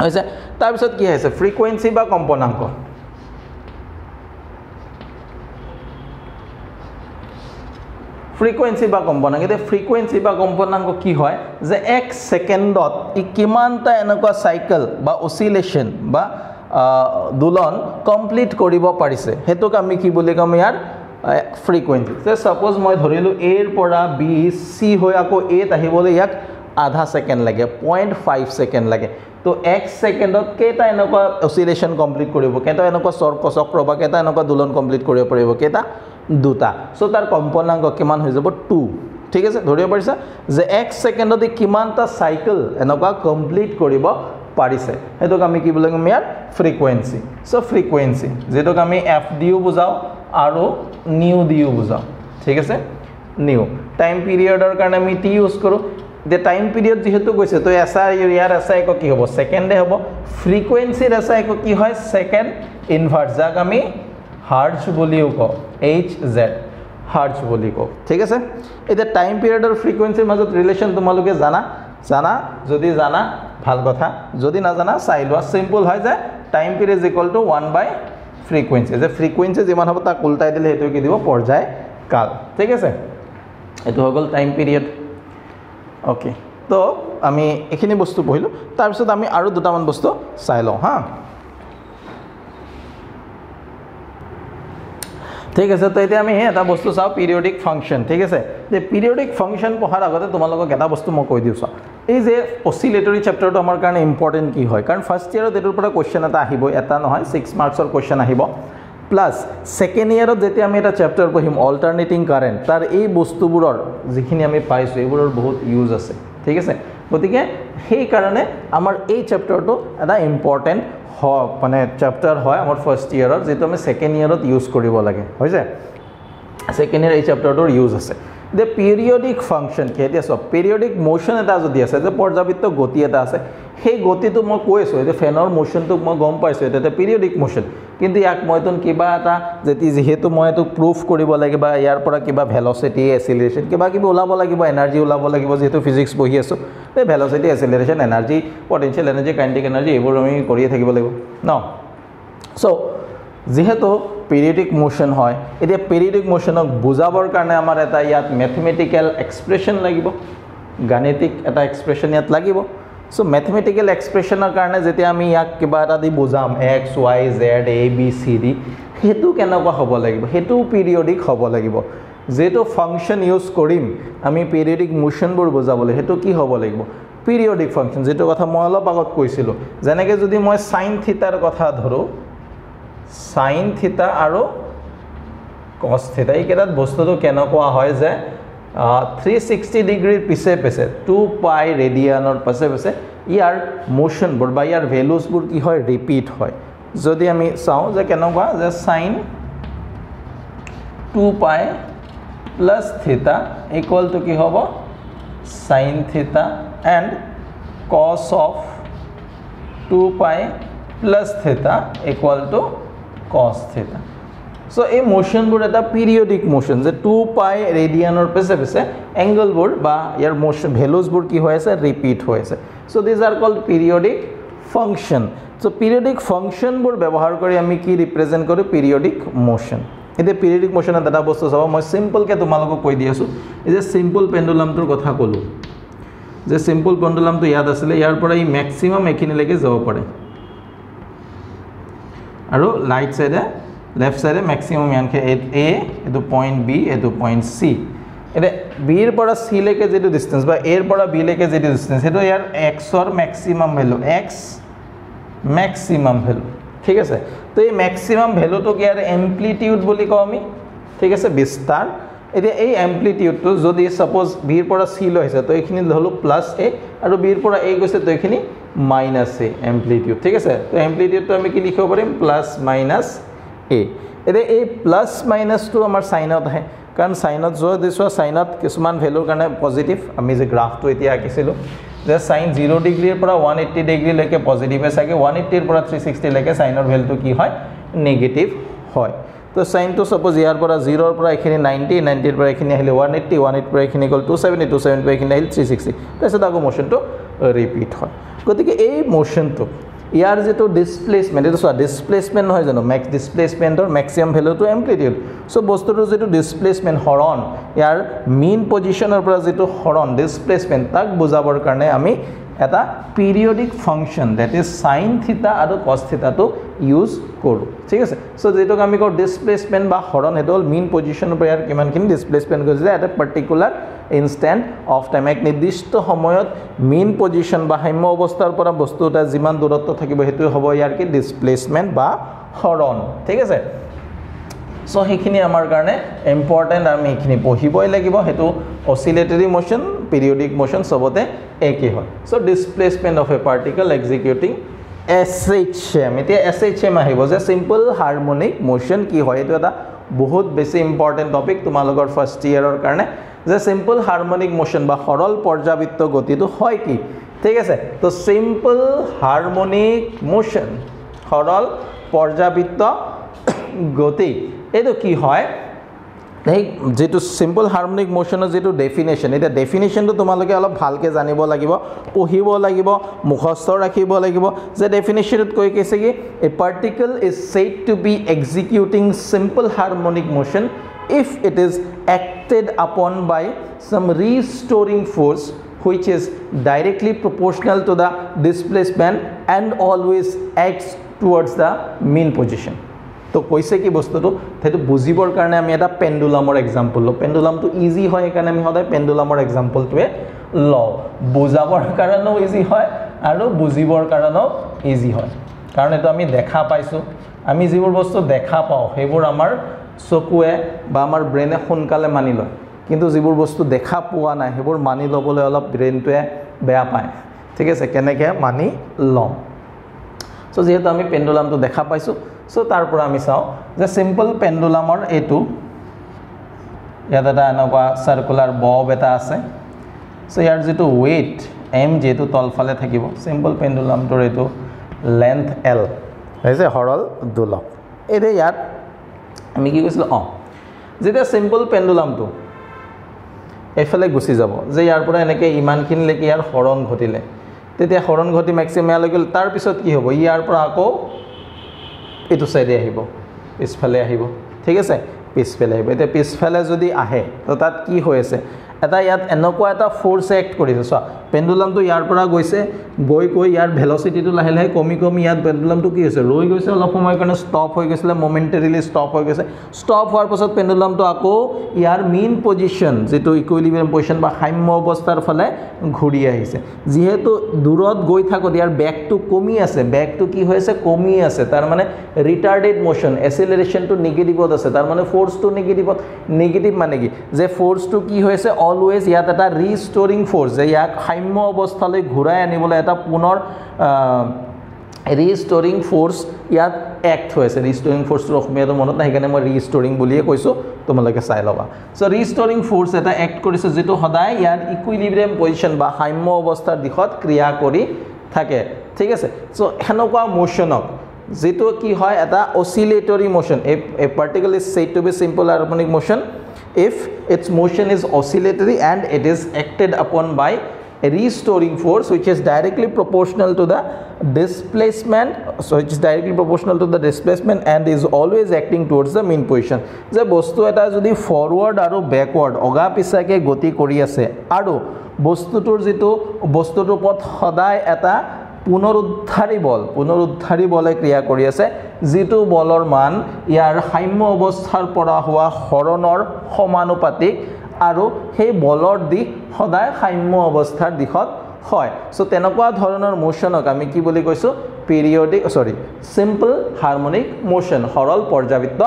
হৈছে তাৰ পিছত কি আছে ফ্ৰিকুৱেন্সি বা কম্পনাঙ্ক ফ্ৰিকোয়েন্সি বা কম্পনাঙ্ক এতে ফ্ৰিকোয়েন্সি বা কম্পনাঙ্ক কি হয় যে 1 সেকেন্ডত ই কিমানটা এনেকুৱা সাইকেল বা অসিলেশন বা দোলন কমপ্লিট কৰিব পাৰিছে হেতুক আমি কি বুলি কম ইয়াৰ ফ্ৰিকোয়েন্সি সে সাপোজ মই ধৰিলো a এৰ পৰা b c হৈ আকৌ a আহিবলৈ ইয়াক আধা সেকেন্ড লাগে 0.5 সেকেন্ড লাগে তো 1 সেকেন্ডত কেটা এনেকুৱা অসিলেশন কমপ্লিট কৰিব কেটা এনেকুৱা চক্ৰ বা কেটা এনেকুৱা দোলন কমপ্লিট কৰিব পাৰিব কেটা দুটা সো তাৰ কম্পনাঙ্ক কিমান হৈ যাব 2 ঠিক আছে ধৰিব পাৰিছা যে 1 সেকেন্ডত কিমানটা সাইকেল এনেকুৱা কমপ্লিট কৰিব পাৰিছে হেতুক আমি কি বুলি কম ইয়াৰ ফ্ৰিকোয়েন্সি সো ফ্ৰিকোয়েন্সি যেটোক আমি f দিও বুজাও আৰু নিউ দিও বুজাও ঠিক আছে নিউ টাইম পিৰিয়ডৰ কাৰণে আমি t ইউজ কৰো the time period যেহেতু গৈছে তো এসা ইয়াৰ এসা এক কি হ'ব সেকেন্ডে হ'ব ফ্ৰিকোয়েন্সিৰ এসা এক কি হয় সেকেন্ড ইনভার্স যাক আমি হার্জ বলিও কও hz হার্জ বলি কও ঠিক আছে এটা টাইম পিৰিয়ডৰ ফ্ৰিকোয়েন্সিৰ মাজত ৰিলেশন তোমালোকে জানা যদি জানা ভাল কথা যদি না জানা চাই লোৱা সিম্পল হয় যে time period equal to 1 by frequency যে ফ্ৰিকোয়েন্সি যিমান হ'ব তাক উল্টাই দিলে হেতু কি দিব পৰ্যায় কাল ঠিক আছে এটো হৈ গল টাইম পিৰিয়ড ওকে তো আমি এখিনি বস্তু পঢ়িলো তাৰ পিছত আমি আৰু দুটামান বস্তু চাই লওঁ হা ঠিক আছে তো এতিয়া আমি এটা বস্তু চাও পিৰিয়ডিক ফাংশন ঠিক আছে যে পিৰিয়ডিক ফাংশন পঢ়াৰ আগতে তোমালোকক এটা বস্তু মই কৈ দিউছা এই যে অসিলেটৰি চ্যাপ্টাৰটো আমাৰ কাৰণে ইম্পৰ্টেন্ট কি হয় কাৰণ ফাৰ্স্ট ইয়াৰত এটোৰ পৰা কোৱেশ্চন এটা আহিব এটা নহয় 6 মাৰ্কছৰ কোৱেশ্চন আহিব প্লাস সেকেন্ড ইয়াৰত যেতিয়া আমি এটা চ্যাপ্টাৰ পঢ়িম অল্টাৰনেটিং কাৰেন্ট তাৰ এই বস্তুবোৰৰ যিখিনি আমি পাইছো এইবোৰৰ বহুত ইউজ আছে ঠিক আছে গতিকে সেই কাৰণে আমাৰ এই চ্যাপ্টাৰটো এটা ইম্পৰ্টেন্ট মানে চ্যাপ্টাৰ হয় আমাৰ ফাৰ্স্ট ইয়াৰত যেটো আমি সেকেন্ড ইয়াৰত ইউজ কৰিব লাগে হৈছে সেকেন্ড ইয়াৰ এই চ্যাপ্টাৰটোৰ ইউজ আছে The periodic function কি এতিয়া সব periodic motion এটা যদি আছে যে পৰ্যাবৃত্ত গতি এটা আছে সেই গতিটো মই কৈছো যে ফেনৰ মোশনটো মই গম পাইছো এটা periodic motion কিন্তু ইয়াক মইতন কিবা এটা যেহেতু মই এটো প্রুফ কৰিব লাগিব বা ইয়াৰ পৰা কিবা ভেলোসিটি এক্সিলাৰেশন কিবা কিবা ওলাব লাগিব এনাৰ্জি ওলাব লাগিব যেহেতু ফিজিক্স পঢ়ি আছো তে velocity acceleration energy potential energy kinetic energy এইবোৰ আমি কৰিয়ে থাকিব লাগিব ন সো যেহেতু periodic motion হয় এতিয়া periodic motionক বুজাবৰ কাৰণে আমাৰ এটা ইয়াত ম্যাথমেটিক্যাল এক্সপ্ৰেছন লাগিব গাণিতিক এটা এক্সপ্ৰেছন ইয়াত লাগিব সো ম্যাথমেটিক্যাল এক্সপ্ৰেছনৰ কাৰণে যেতিয়া আমি ইয়াক কিবা এটা দি বুজাম x y z a b c d হেতু কেনেকুৱা হ'ব লাগিব হেতু periodic হ'ব লাগিব যেটো ফাংশন ইউজ কৰিম আমি periodic motion বোৰ বুজাবলৈ হেতু কি হ'ব লাগিব periodic function যেটো কথা মই অলপ আগত কৈছিলো যেনেকৈ যদি মই sin থিটাৰ কথা ধৰো sin theta আৰু cos theta এই কেটাত বস্তুটো কেনেকুৱা হয় যে 360 ডিগ্ৰীৰ পিছে পিছে 2 পাই ৰেডিয়ানৰ পিছে পিছে ইয়াৰ মোশন বোৰ বা ইয়াৰ ভ্যালুজ বোৰ কি হয় ৰিপিট হয় যদি আমি চাও যে কেনেকুৱা যে sin 2 পাই প্লাস theta ইকুয়াল টু কি হ'ব sin theta and cos of 2 পাই plus theta equal to cos theta so a motion bur eta periodic motion je 2 pi radian or pese pese angle bur ba yar motion values bur ki hoy ase repeat hoy ase so these are called periodic function so periodic function bur ব্যবহার কৰি আমি কি represent কৰো periodic motion এতে periodic motion এটা বস্তু চাবা মই সিম্পল কে তোমালোকক কৈ দি আছো এই যে সিম্পল পেন্ডুলাম তোৰ কথা কলো যে সিম্পল পেন্ডুলাম তো ইয়াদ আছিল ইয়াৰ পৰা এই ম্যাক্সিমাম এখিনি লৈকে যাব পাৰে আৰু রাইট সাইডে লেফট সাইডে ম্যাক্সিমাম ইয়ানকে a এটো পয়েন্ট b এটো পয়েন্ট c এতে b এর পৰা c লৈকে যেটো ডিসটেন্স বা a এৰ পৰা b লৈকে যেটো ডিসটেন্স হেটো ইয়াৰ x or maximum value x maximum value ঠিক আছে তো এই ম্যাক্সিমাম ভ্যালুটো কি ইয়াৰ এমপ্লিটিউড বুলি কও আমি ঠিক আছে বিস্তাৰ এতে এই এমপ্লিটিউডটো যদি সাপোজ b এৰ পৰা c লৈ আছে তো এখিনি হলো প্লাস a আৰু b এৰ পৰা a গৈছে তো এখিনি minus a amplitude ঠিক আছে তো amplitude তো আমি কি লিখিব পাৰিম plus minus a এতে এই plus minus তো আমাৰ সাইনত আহে কাৰণ সাইনত যদি দিছো সাইনত কিছুমান ভ্যালুৰ কাৰণে পজিটিভ আমি যে গ্ৰাফটো এতিয়া আঁকিছিলো যে sin 0 ডিগ্ৰীৰ পৰা 180 ডিগ্ৰী লৈকে পজিটিভ আছে 180 ৰ পৰা 360 লৈকে সাইনৰ ভ্যালুটো কি হয় নেগেটিভ হয় তো sin তো সাপোজ ইয়াৰ পৰা 0 ৰ পৰা এখিনি 90 90 ৰ পৰা এখিনি আহিলে 180 180 পৰা এখিনি গল 270 270 পৰা এখিনি আহিল 360 তাৰছত আগৰ মোশনটো ৰিপিট হয় গতিকে এই মোশনটো ইয়াৰ যেটো ডিসপ্লেসমেন্ট এটো সো ডিসপ্লেসমেন্ট হয় জানো ম্যাক্স ডিসপ্লেসমেন্টৰ ম্যাক্সিমাম ভ্যালুটো এমপ্লিটিউড সো বস্তুটোৰ যেটো ডিসপ্লেসমেন্ট হৰণ ইয়াৰ মিন পজিশনৰ পৰা যেটো হৰণ ডিসপ্লেসমেন্ট তাক বুজাবৰ কাৰণে আমি এটা periodic function that is sin theta আৰু cos theta to use কৰো ঠিক আছে সো যেটোক আমি কও ডিসপ্লেসমেন্ট বা হৰণ হেতল মিন পজিশনৰ পৰা কিমানখিনি ডিসপ্লেসমেন্ট কৰিছে at a particular instant of time এক নিৰ্দিষ্ট সময়ত মিন পজিশন বা সাম্য অৱস্থাৰ পৰা বস্তুটা যিমান দূৰত্ব থাকিব হেতু হ'ব ইয়াৰ কি ডিসপ্লেসমেন্ট বা হৰণ ঠিক আছে সো হেখিনি আমাৰ কাৰণে ইম্পৰ্টেন্ট আমি হেখিনি পঢ়িবই লাগিব হেতু অসিলেটৰি মোশন periodic motion সবতে একে হয় so displacement of a particle executing SHM এতিয়া SHM আহিব যে সিম্পল হারমোনিক মোশন কি হয় এটো এটা বহুত বেছি ইম্পৰ্টেন্ট টপিক তোমালোকৰ ফাৰ্স্ট ইয়াৰৰ কাৰণে যে সিম্পল হাৰমোনিক মোশন বা সৰল পৰ্যাবৃত্ত গতিটো হয় কি ঠিক আছে তো সিম্পল হাৰমোনিক মোশন সৰল পৰ্যাবৃত্ত গতি এটো কি হয় এই যেটো সিম্পল হাৰমোনিক মোশনৰ যেটো ডেফিনেশন এটা ডেফিনেশনটো তোমালোকে অলপ ভালকে জানিব লাগিব পঢ়িব লাগিব মুখস্থ ৰাখিব লাগিব যে ডেফিনেশনত কৈ কৈছে কি a particle is said to be executing simple harmonic motion if it is acted upon by some restoring force which is directly proportional to the displacement and always acts towards the mean position তো কইছে কি বস্তুটো হেতু বুজিবৰ কাৰণে আমি এটা পেন্ডুলামৰ example ল পেন্ডুলামটো easy হয় কাৰণে আমি সদায় পেন্ডুলামৰ এক্সাম্পলটোৱে ল বুজাবৰ কাৰণেও ইজি হয় আৰু বুজিবৰ কাৰণেও ইজি হয় কাৰণ এটো আমি দেখা পাইছো আমি যিবোৰ বস্তু দেখা পাও হেবোৰ আমাৰ চকুৱে বা আমাৰ ব্ৰেনে সোনকালে মানি লয় কিন্তু যিবোৰ বস্তু দেখা পোৱা নাই হেবোৰ মানি লবলৈ অলপ ব্ৰেনটোৱে বেয়া পায় ঠিক আছে কেনেকে মানি লম সো যেহেতু আমি পেন্ডুলামটো দেখা পাইছো সো তাৰ পৰা আমি চাও যে সিম্পল পেন্ডুলামৰ এটো ইয়াত এটা এনেকুৱা সাৰ্কুলাৰ বব এটা আছে সো ইয়াৰ যেটো weight m যেটো তলফালে থাকিব সিম্পল পেন্ডুলামটোৰ এটো length l হৈছে হৰল দোলক এতে ইয়াত আমি কি কৈছিল যেতিয়া সিম্পল পেন্ডুলামটো এফালে গুছি যাব যে ইয়াৰ পৰা এনেকে ইমানখিনি লৈকে ইয়াৰ হৰণ ঘটিলে তেতিয়া হৰণ ঘটি ম্যাক্সিমাম লৈ গল তাৰ পিছত কি হ'ব ইয়াৰ পৰা আকৌ এটো সাইডে আহিব পিছফালে আহিব ঠিক আছে পিছফালে আহিব এটা পিছফালে যদি আহে তো তাত কি হৈ আছে এটা ইয়াত এনেকুৱা এটা ফোৰ্স এক্ট কৰিছে সো পেন্ডুলামটো ইয়াৰ পৰা গৈছে গৈ ইয়াৰ ভেলোসিটিটো লাহে লাহে কমি কমি ইয়াত পেন্ডুলামটো কি হৈছে ৰৈ গৈছে অলপ সময় কাৰণে ষ্টপ হৈ গৈছিল মোমেন্টাৰিলি ষ্টপ হৈ গৈছে ষ্টপ হোৱাৰ পাছত পেন্ডুলামটো আকৌ ইয়াৰ মেইন পজিশন যেটো ইকুইলিব্ৰিয়াম পজিশন বা সাম্য অৱস্থাৰ ফালে ঘূৰি আহিছে যেহেতু দূৰত গৈ থাকত ইয়াৰ ব্যাকটো কমি আছে ব্যাকটো কি হৈছে কমি আছে তাৰ মানে ৰিটাৰ্ডেড মোশন এসিলাৰেশনটো নেগেটিভত আছে তাৰ মানে ফোৰ্সটো নেগেটিভত নেগেটিভ মানে কি যে ফোৰ্সটো কি হৈছে অলওয়েজ ইয়াত এটা ৰিস্টোৰিং ফোৰ্স যে ইয়াক সাম্য অৱস্থালৈ ঘূৰাই আনিবলৈ এটা পুনৰ ৰিস্টোৰিং ফোৰ্স ইয়াত এক্ট হৈছে ৰিস্টোৰিং ফোৰ্সৰ অসমীয়াটো মনত নাই কাৰণে মই ৰিস্টোৰিং বুলিয়ে কৈছো তোমালোকে চাই লবা সো ৰিস্টোৰিং ফোৰ্স এটা এক্ট কৰিছে যেটো সদায় ইয়াৰ ইকুইলিব্ৰিয়াম পজিশন বা সাম্য অৱস্থাৰ দিশত ক্ৰিয়া কৰি থাকে ঠিক আছে সো হেনকুৱা মোশনক যেটো কি হয় এটা অসিলেটৰি motion a particle is said to be simple harmonic motion if its motion is oscillatory and it is acted upon by a restoring force which is directly proportional to the displacement and is always acting towards the mean position যে বস্তু এটা যদি forward আৰু ব্যাকওয়াৰ্ড অগা পিছাকে গতি কৰি আছে আৰু বস্তুটোৰ যেটো বস্তুটোৰ পথ সদায় এটা পুনৰুদ্ধাৰী বলে ক্ৰিয়া কৰি আছে যেটো বলৰ মান ইয়াৰ সাম্য অৱস্থাৰ পৰা হোৱা হৰণৰ সমানুপাতিক আৰু সেই বলৰ দিশ সদায় সাম্য অৱস্থাৰ দিশত হয় সো তেনেকুৱা ধৰণৰ মোশনক আমি কি বুলি কৈছো সিম্পল হাৰমোনিক মোশন সৰল পৰ্যাবৃত্ত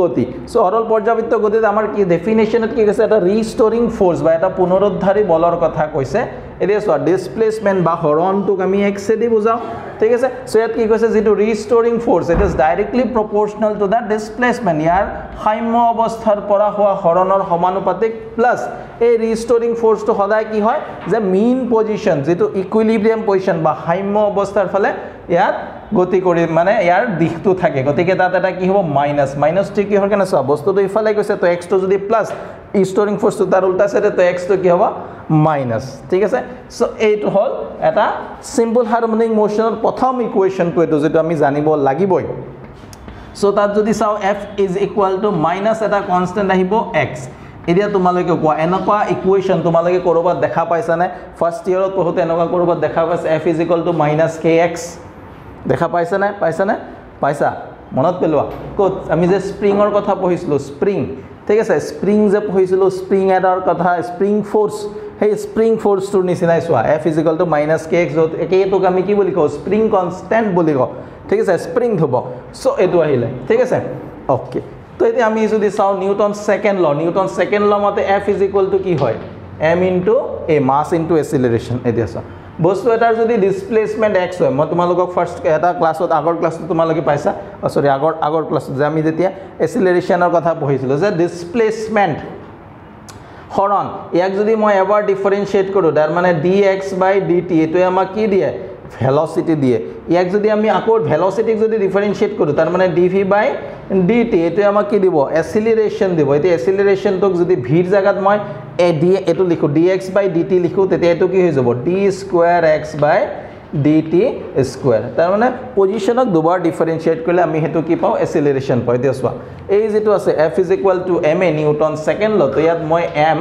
গতি সো সৰল পৰ্যাবৃত্ত গতিত আমাৰ কি ডেফিনেশনত কি কৈছে এটা ৰিস্টোৰিং ফোৰ্স বা এটা পুনৰুদ্ধাৰী বলৰ কথা কৈছে এটা সো ডিসপ্লেসমেন্ট বা হৰণটোক আমি x দি বুজাও ঠিক আছে সো ইয়াত কি কৈছে যেটো restoring force it is directly proportional to the displacement ইয়াৰ সাম্য অৱস্থাৰ পৰা হোৱা হৰণৰ সমানুপাতিক প্লাস এই ৰিস্টোৰিং ফোৰ্সটো সদায় কি হয় যে মেইন পজিশন যেটো ইকুইলিব্ৰিয়াম পজিশন বা সাম্য অৱস্থাৰ ফালে ইয়াত গতি কৰি মানে ইয়াৰ দিশটো থাকে গতিকে তাত এটা কি হ'ব মাইনাস টি কি হৰ কেনে সব বস্তুটো ইফালে গৈছে তো x টো যদি প্লাস ৰিস্টোৰিং ফোৰ্স তো তাৰ উল্টা সাইডে তো x টো কি হ'ব মাইনাস ঠিক আছে সো এইটো হল এটা সিম্পল হারমোনিক মোশনৰ প্ৰথম ইকুৱেশনটো এটো যেটো আমি জানিব লাগিবই সো তাত যদি চাও f is equal to minus এটা কনস্ট্যান্ট আহিব x এতিয়া তোমালোকে কোৱা এনেকুৱা ইকুৱেশন তোমালোকে কৰবাত দেখা পাইছা নে ফাৰ্স্ট ইয়াৰত পঢ়োতে এনেকুৱা কৰবাত দেখা পাইছা f is equal to minus kx দেখা পাইছা নে পাইছা মনত পেলোৱা কত আমি যে স্প্ৰিংৰ কথা পঢ়িছিলো স্প্ৰিং ঠিক আছে স্প্ৰিং যে পঢ়িছিলো স্প্ৰিং এটাৰ কথা স্প্ৰিং ফোৰ্স সেই স্প্ৰিং ফোৰ্সটোৰ নিচিনাই সোৱা f is equal to minus kx যত একেইটোক আমি কি বুলি কওঁ স্প্ৰিং কনস্ট্যান্ট বুলি কওঁ ঠিক আছে স্প্ৰিং হ'ব সো এটো আহিলে ঠিক আছে ওকে তো এতিয়া আমি যদি চাও নিউটন সেকেন্ড ল মতে f is equal to কি হয় m into a mass into acceleration এতিয়া চাও বস্তু এটাৰ যদি ডিসপ্লেসমেন্ট x হয় মই তোমালোকক ফাৰ্স্ট এটা ক্লাছত আগৰ ক্লাছত তোমালোকে পাইছা সৰি আগৰ ক্লাছত যে আমি যেতিয়া এসিলাৰেশনৰ কথা পঢ়িছিলো যে ডিসপ্লেসমেন্ট হৰণ ইয়াক যদি মই এবাৰ ডিফাৰেন্সিয়েট কৰো তাৰ মানে dx/dt এটো আমাক কি দিয়ে ভেলোসিটি দিয়ে ইয়াক যদি আমি আকৌ ভেলোসিটিক যদি ডিফারেন্সিয়েট কৰো তাৰ মানে dv/dt এটো আমাক কি দিব এসিলাৰেশন দিব এটো এসিলাৰেশনটোক যদি v ৰ জায়গাত মই এটো লিখো dx/dt লিখো তেতিয়া এটো কি হৈ যাব d²x/dt² তাৰ মানে পজিশনক দুবাৰ ডিফাৰেন্সিয়েট কৰিলে আমি হেতু কি পাও এসিলাৰেশন পাই দিছৱা এই যেটো আছে f is equal to ma Newton second law তো ইয়াত মই m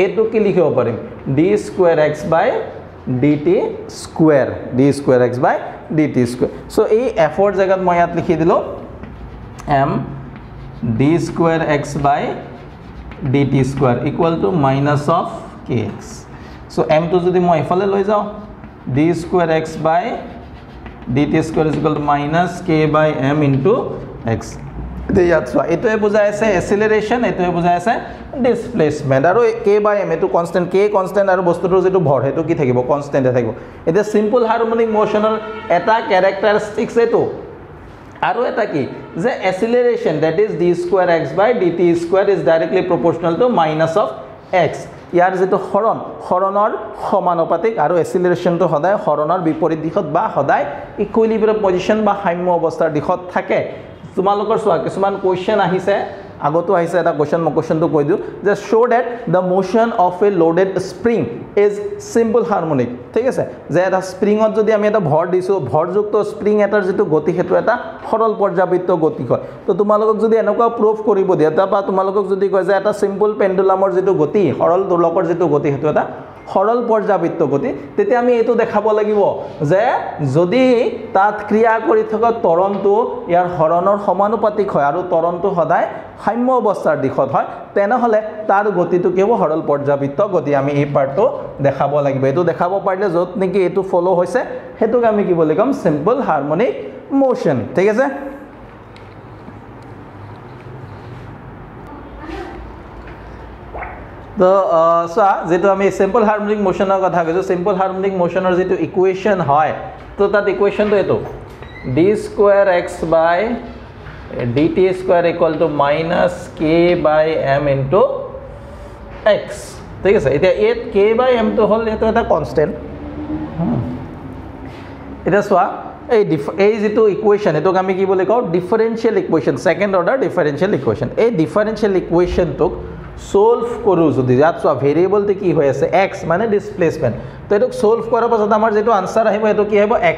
এটো কি লিখিব পাৰিম d²x/dt² সো এই f ৰ জায়গাত মই ইয়াত লিখি দিলো m d²x/dt² equal to minus of kx so m to যদি মই এফালে লৈ যাও d²x/dt² is equal to minus k/m into x ইয়াত সোৱা এটোৱে বুজাই আছে এসিলাৰেশন এটোৱে বুজাই আছে ডিসপ্লেসমেন্ট আৰু k/m এটো কনস্ট্যান্ট k কনস্ট্যান্ট আৰু বস্তুটোৰ যেটো ভৰ হেতু কি থাকিব কনস্ট্যান্টে থাকিব এটা সিম্পল হাৰমোনিক মোশনৰ এটা ক্যাৰেক্টাৰিস্টিক্স এটো আৰু এটা কি যে acceleration that is d square x by dt square is directly proportional to minus of x ইয়াৰ যেটো হৰণৰ সমানুপাতিক আৰু এসিলাৰেশনটো সদায় হৰণৰ বিপৰীত দিশত বা সদায় ইকুইলিব্ৰিয়াম পজিশন বা সাম্য অৱস্থাৰ দিশত থাকে তোমালোকৰ সোৱা কিছুমান কোৱেশ্চন আহিছে আগতো আহিছে এটা কোৱেশ্চনটো কৈ দিও যে show that the motion of a loaded spring is simple harmonic ঠিক আছে যে এটা স্প্ৰিংত যদি আমি এটা ভৰ দিছো ভৰযুক্ত স্প্ৰিং এটাৰ যেটো গতি হেতু এটা সৰল পৰ্যাবৃত্ত গতি হয় তো তোমালোকক যদি এনেকুৱা প্ৰুফ কৰিব দিয়া বা তোমালোকক যদি কয় যে এটা সিম্পল পেন্ডুলামৰ যেটো গতি সৰল দোলকৰ যেটো গতি হেতু এটা সৰল পৰ্যাবৃত্ত গতি তেতিয়া আমি এটো দেখাব লাগিব যে যদি তাত ক্ৰিয়া কৰি থকা ত্বৰণটো ইয়াৰ হৰণৰ সমানুপাতিক হয় আৰু ত্বৰণটো সদায় সাম্য অৱস্থাৰ দিশত হয় তেনেহলে তাৰ গতিটো কি হ'ব সৰল পৰ্যাবৃত্ত গতি আমি এই পাৰ্টটো দেখাব লাগিব এটো দেখাব পাৰিলে যত নেকি এটো ফলো হৈছে হেতুক আমি কি বুলি কম সিম্পল হাৰমনিক মোশন ঠিক আছে তো সা যেটো আমি সিম্পল হাৰমোনিক মোশনৰ কথা কৈছো সিম্পল হাৰমোনিক মোশনৰ যেটো ইকুয়েশন হয় তো তাত ইকুয়েশনটো এটো d square x by dt square equal to minus k by m into x ঠিক আছে এটা k by m তো হল এটা এটা কনস্ট্যান্ট এটা সোয়া এই যেটো ইকুয়েশন এটোক আমি কি বলি কও differential equation second order differential equation এই ডিফারেনশিয়াল ইকুয়েশনটোক solve কৰো যদি ইয়াত সোয়া ভেৰিয়েবলটো কি হৈ আছে x মানে ডিসপ্লেসমেন্ট তো এটোক solve কৰাৰ পাছত আমাৰ যেটো আনসাৰ আহিব এটো কি হ'ব x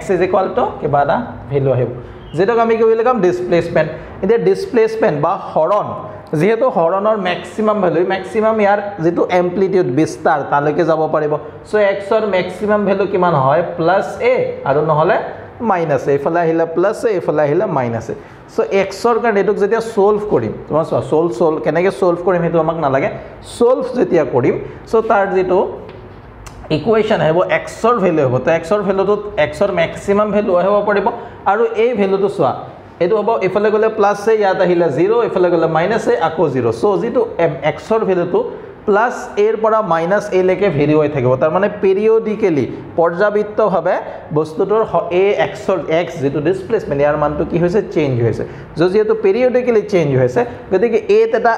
কিবা এটা ভ্যালু আহিব যেটোক আমি কি বুলি কম ডিসপ্লেসমেন্ট এটা ডিসপ্লেসমেন্ট বা হৰণ যেহেতু হৰণৰ ম্যাক্সিমাম ভ্যালু ম্যাক্সিমাম ইয়াৰ যেটো এম্প্লিটিউড বিস্তাৰ তালৈকে যাব পাৰিব সো x ৰ ম্যাক্সিমাম ভ্যালু কিমান হয় +a আৰু নহলে minus a এফালে আহিলা plus a এফালে আহিলা minus a সো x ৰ কাৰণে এটোক যেতিয়া সলভ কৰিম তোমাৰ সলভ কেনেকৈ সলভ কৰিম হেতু আমাক নালাগে সলভ যেতিয়া কৰিম সো তাৰ যেটো ইকুয়েশন হ'ব x ৰ ভ্যালু হ'ব তো x ৰ ভ্যালুটো x ৰ ম্যাক্সিমাম ভ্যালু আহিব পাৰিব আৰু এই ভ্যালুটো সোৱা এটো হ'ব এফালে গলে প্লাস a ইয়াত আহিলা 0 এফালে গলে মাইনাস a আকৌ 0 সো যেটো x ৰ ভ্যালুটো প্লাস a এৰ পৰা মাইনাস a লৈকে ভেৰি হৈ থাকিব তাৰ মানে পিৰিয়ডিক্যালি পৰ্যাবৃত্তভাৱে বস্তুটোৰ a x যেটো ডিসপ্লেসমেন্ট ইয়াৰ মানটো কি হৈছে চেঞ্জ হৈছে যেহেতু পিৰিয়ডিক্যালি চেঞ্জ হৈছে গতিকে a এটা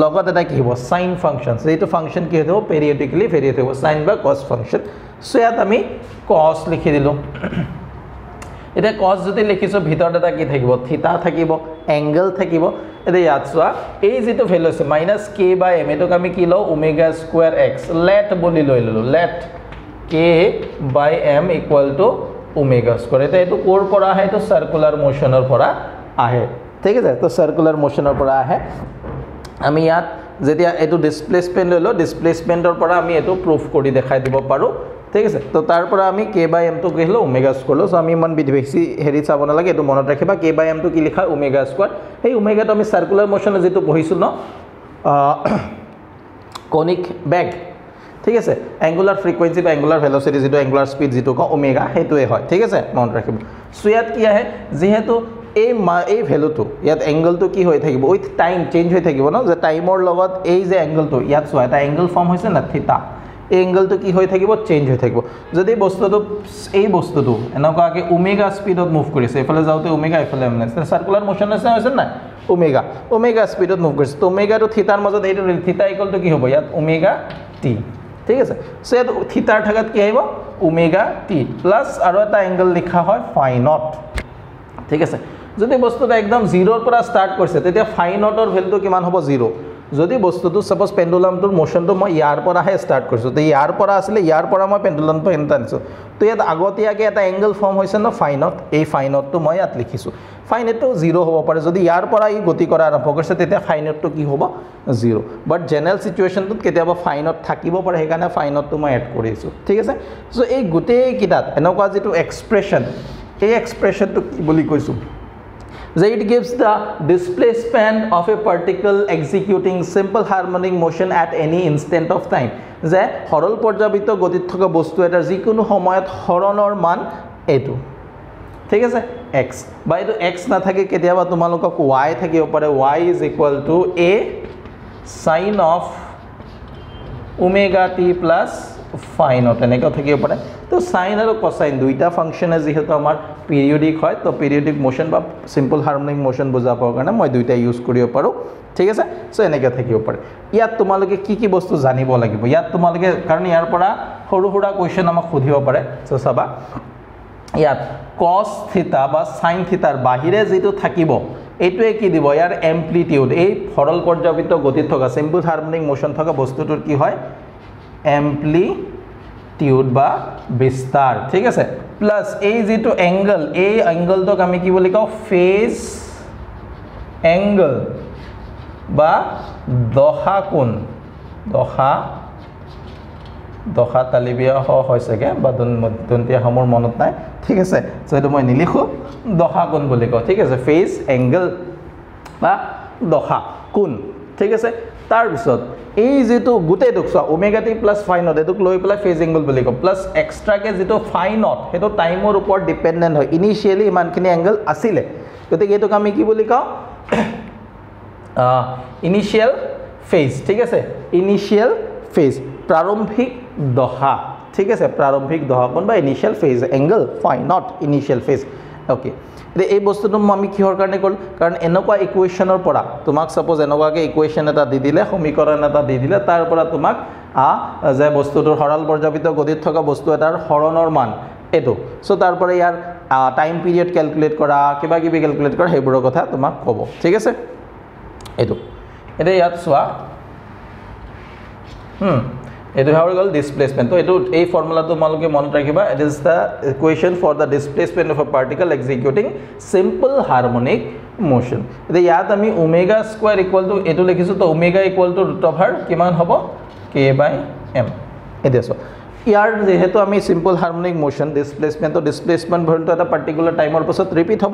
লগত এটা কি হ'ব সাইন ফাংশন যেটো ফাংশন কি হ'ব পিৰিয়ডিক্যালি ভেৰি হ'ব সাইন বা cos ফাংশন সো ইয়াত আমি cos লিখি দিলো এটা cos যদি লিখিছো ভিতৰত এটা কি থাকিব থিতা থাকিব এংগল থাকিব এটা ইয়াত সোয়া এই যেটো ভ্যালু আছে -k / m এটোক আমি কি লও ওমেগা স্কয়ার x লেট বলি লৈ ললো let k / m = omega square এটা এটো কোৰ পৰা আহে তো সাৰ্কুলাৰ মোশনৰ পৰা আহে ঠিক আছে তো সাৰ্কুলাৰ মোশনৰ পৰা আহে আমি ইয়াত যেতিয়া এটো ডিসপ্লেসমেন্ট লৈ লো ডিসপ্লেসমেন্টৰ পৰা আমি এটো প্ৰুফ কৰি দেখাই দিব পাৰো ঠিক আছে তো তাৰ পৰা আমি k / m তো কহিলো ওমেগা স্কয়াৰ সো আমি মান বেছি হেৰি চাব না লাগে এটো মনত ৰাখিবা k / m তো কি লিখা ওমেগা স্কয়ার এই ওমেগাটো আমি সার্কুলার মোশন যেটো পঢ়িছো ন কনিক বেগ ঠিক আছে অ্যাঙ্গুলার ফ্রিকোয়েন্সি বা অ্যাঙ্গুলার ভেলোসিটি যেটো অ্যাঙ্গুলার স্পিড যেটো ক ওমেগা হেতুৱে হয় ঠিক আছে মনত ৰাখিব সো ইয়াত কি আহে যেহেতু এই ভ্যালুটো ইয়াত অ্যাঙ্গলটো কি হৈ থাকিব উইথ টাইম চেঞ্জ হৈ থাকিব ন যে টাইমৰ লগত এই যে অ্যাঙ্গলটো ইয়াত সোয়া এটা অ্যাঙ্গল ফর্ম হৈছে না থিতা এই অ্যাঙ্গলটো কি হৈ থাকিব চেঞ্জ হৈ থাকিব যদি বস্তুটো এনেকুৱাকে ওমেগা স্পিডত মুভ কৰিছে এফালে যাওতে ওমেগা এফালে মানে সাৰ্কুলাৰ মোশন আছে না ওমেগা স্পিডত মুভ কৰিছে তো ওমেগা আৰু থিতাৰ মাজত এইটো থিতা ইকুয়াল টু কি হ'ব ইয়াত ওমেগা টি ঠিক আছে সো ইয়াত থিতাৰ ঠাকাত কি আহিব ওমেগা টি প্লাস আৰু এটা অ্যাঙ্গল লিখা হয় ফাই নট ঠিক আছে যদি বস্তুটো একদম 0 ৰ পৰা স্টাৰ্ট কৰিছে তেতিয়া ফাই নটৰ ভ্যালুটো কিমান হ'ব 0 যদি বস্তুটো সাপোজ পেন্ডুলামটোৰ মোশনটো মই ইয়াৰ পৰা হে স্টাৰ্ট কৰিছো তো ইয়াৰ পৰা আছিল ইয়াৰ পৰা মই পেন্ডুলামটো এন্টানছো তো ইয়াত আগতীয়াকে এটা অ্যাঙ্গল ফর্ম হৈছে ন ফাই নট এই ফাই নটটো মই ইয়াত লিখিছো ফাই নটটো 0 হ'ব পাৰে যদি ইয়াৰ পৰা ই গতি কৰা আৰম্ভ কৰিছে তেতিয়া ফাই নটটো কি হ'ব 0 বাট জেনাৰেল সিচুৱেশনটোত কেতিয়াবা ফাই নট থাকিব পাৰে হেকাৰণে ফাই নটটো মই এড কৰিছো ঠিক আছে সো এই গুটেই কিটাত এনেকুৱা যেটো এক্সপ্ৰেশন এই এক্সপ্ৰেশনটো কি বুলি কৈছো that it gives the displacement of a particle executing simple harmonic motion at any instant of time যে সরল পর্যাবৃত্ত গতিত থকা বস্তু এটা যিকোনো সময়ত হৰণৰ মান এটো ঠিক আছে x বা এটো x না থাকে কেতিয়াবা তোমালোকক y থাকিব পাৰে y = a sin of omega t plus phi naught এনেকৈ থাকিব পাৰে তো sin আৰু cosine দুইটা ফাংশনে যেহেতু আমাৰ পিৰিয়ডিক হয় তো পিৰিয়ডিক মোশন বা সিম্পল হাৰমনিক মোশন বুজাবৰ কাৰণে মই দুইটা ইউজ কৰিব পাৰোঁ ঠিক আছে সো এনেকৈ থাকিব পাৰে ইয়াত তোমালোকে কি বস্তু জানিব লাগিব ইয়াত তোমালোকে কাৰণ ইয়াৰ পৰা সৰু সৰু কোৱেশ্চন আমাক সুধিব পাৰে সো চাবা ইয়াত cos থিটা বা sin থিটাৰ বাহিৰে যেটো থাকিব এটোৱে কি দিব ইয়াৰ এম্প্লিটিউড এই সৰল পৰ্যায়বৃত্ত গতিত থকা সিম্পল হাৰমনিক মোশন থকা বস্তুটোৰ কি হয় এম্প্লিটিউড বা বিস্তাৰ ঠিক আছে প্লাস এই যেটো অ্যাঙ্গেল এই অ্যাঙ্গেলটোক আমি কি বুলি কওঁ ফেজ অ্যাঙ্গেল বা দহা কোণ দহা তালিবিয়া হৈছেগে বা দন্তীয়া সমুৰ মনত নাই ঠিক আছে সো এটো মই নিলিখো দহা কোণ বুলি কওঁ ঠিক আছে ফেজ অ্যাঙ্গেল বা দহা কোণ ঠিক আছে তাৰ পিছত এই যেটো গুটেটোক so omega t plus phi naught এটোক লৈ পেলাই ফেজ অ্যাঙ্গেল বুলি কওঁ প্লাস এক্সট্ৰা কে যেটো ফাই নট হেটো টাইমৰ ওপৰত ডিপেন্ডেন্ট হয় ইনিশিয়ালি ইমানখিনি অ্যাঙ্গেল আছিল গতিকে এটোক আমি কি বুলি কওঁ ইনিশিয়াল ফেজ ঠিক আছে ইনিশিয়াল ফেজ প্ৰাৰম্ভিক দহা ঠিক আছে প্ৰাৰম্ভিক দহা কোণ বা initial phase angle phi naught initial phase okay এই বস্তুটো আমি কিহৰ কাৰণে কল কাৰণ এনেকুৱা ইকুৱেশনৰ পৰা তোমাক সাপোজ এনেকুৱাকে ইকুৱেশন এটা দি দিলে সমীকৰণ এটা দি দিলে তাৰ পৰা তোমাক যে বস্তুটোৰ সৰল পৰ্যায়বৃত্ত গতিত থকা বস্তু এটাৰ হৰণৰ মান এটো সো তাৰ পৰা ইয়াৰ টাইম পিৰিয়ড ক্যালকুলেট কৰা কিবা কিবি ক্যালকুলেট কৰা হেবোৰৰ কথা তোমাক ক'ব ঠিক আছে এটো এটা ইয়াত চোৱা এটো হৈ গল ডিসপ্লেসমেন্ট তো এটো এই ফৰ্মুলা তোমালোকে মনত ৰাখিবা it is the equation for the displacement of a particle executing simple harmonic motion এটা ইয়াত আমি ওমেগা স্কয়ার ইকুয়াল টু এটো লিখিছো তো ওমেগা ইকুয়াল টু √(r) কিমান হ'ব k/m এটা সো ইয়াৰ যেহেতু আমি সিম্পল হাৰমোনিক মোশন ডিসপ্লেসমেন্ট ভৰটো এটা পাৰ্টিকুলাৰ টাইমৰ পাছত ৰিপিট হ'ব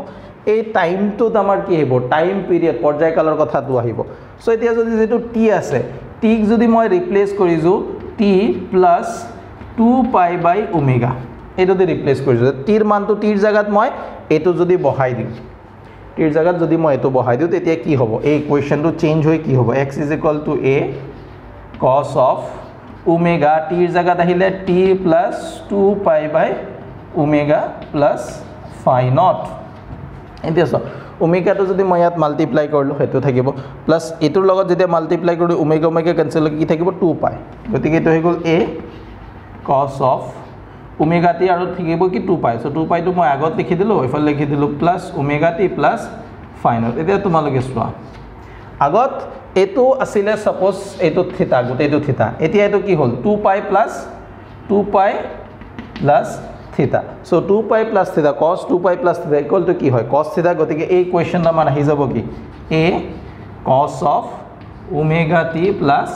এই টাইমটোত আমাৰ কি হ'ব টাইম পিৰিয়ড পৰ্যায়কালৰ কথাটো আহিব সো এতিয়া যদি যেটো t আছে t যদি মই ৰিপ্লেস কৰিছো t plus 2 pi by omega এটো দি ৰিপ্লেস কৰিছো t ৰ মানটো t ৰ জাগাত মই এটো যদি বহাই দিম t ৰ জাগাত যদি মই এটো বহাই দিও তেতিয়া কি হ'ব এই ইকুৱেশনটো চেঞ্জ হৈ কি হ'ব x = a cos of omega t ৰ জাগাত আহিলে t plus 2 pi by omega plus phi naught এতিয়া সো ওমেগা তো যদি মই ইয়াত মাল্টিপ্লাই কৰিলো হেতু থাকিব প্লাস এটোৰ লগত যদি মাল্টিপ্লাই কৰি ওমেগা ক্যান্সেল কি থাকিব 2 পাই গতিকে এটো হৈ গল a cos of omega t আৰু থাকিব কি 2 পাই সো 2 পাই তো মই আগত লিখি দিলো এফাল লিখি দিলো plus omega t plus final এতিয়া তোমালোকে চোৱা আগত এটো আছিল সাপোজ এটো থিতা গুটে এটো থিতা এতিয়া এটো কি হল 2 পাই plus theta so 2 pi plus theta cos 2 pi plus theta equal to কি হয় cos theta গতিকে এই কোৱেশ্চন নাম আহি যাব কি a cos of omega t plus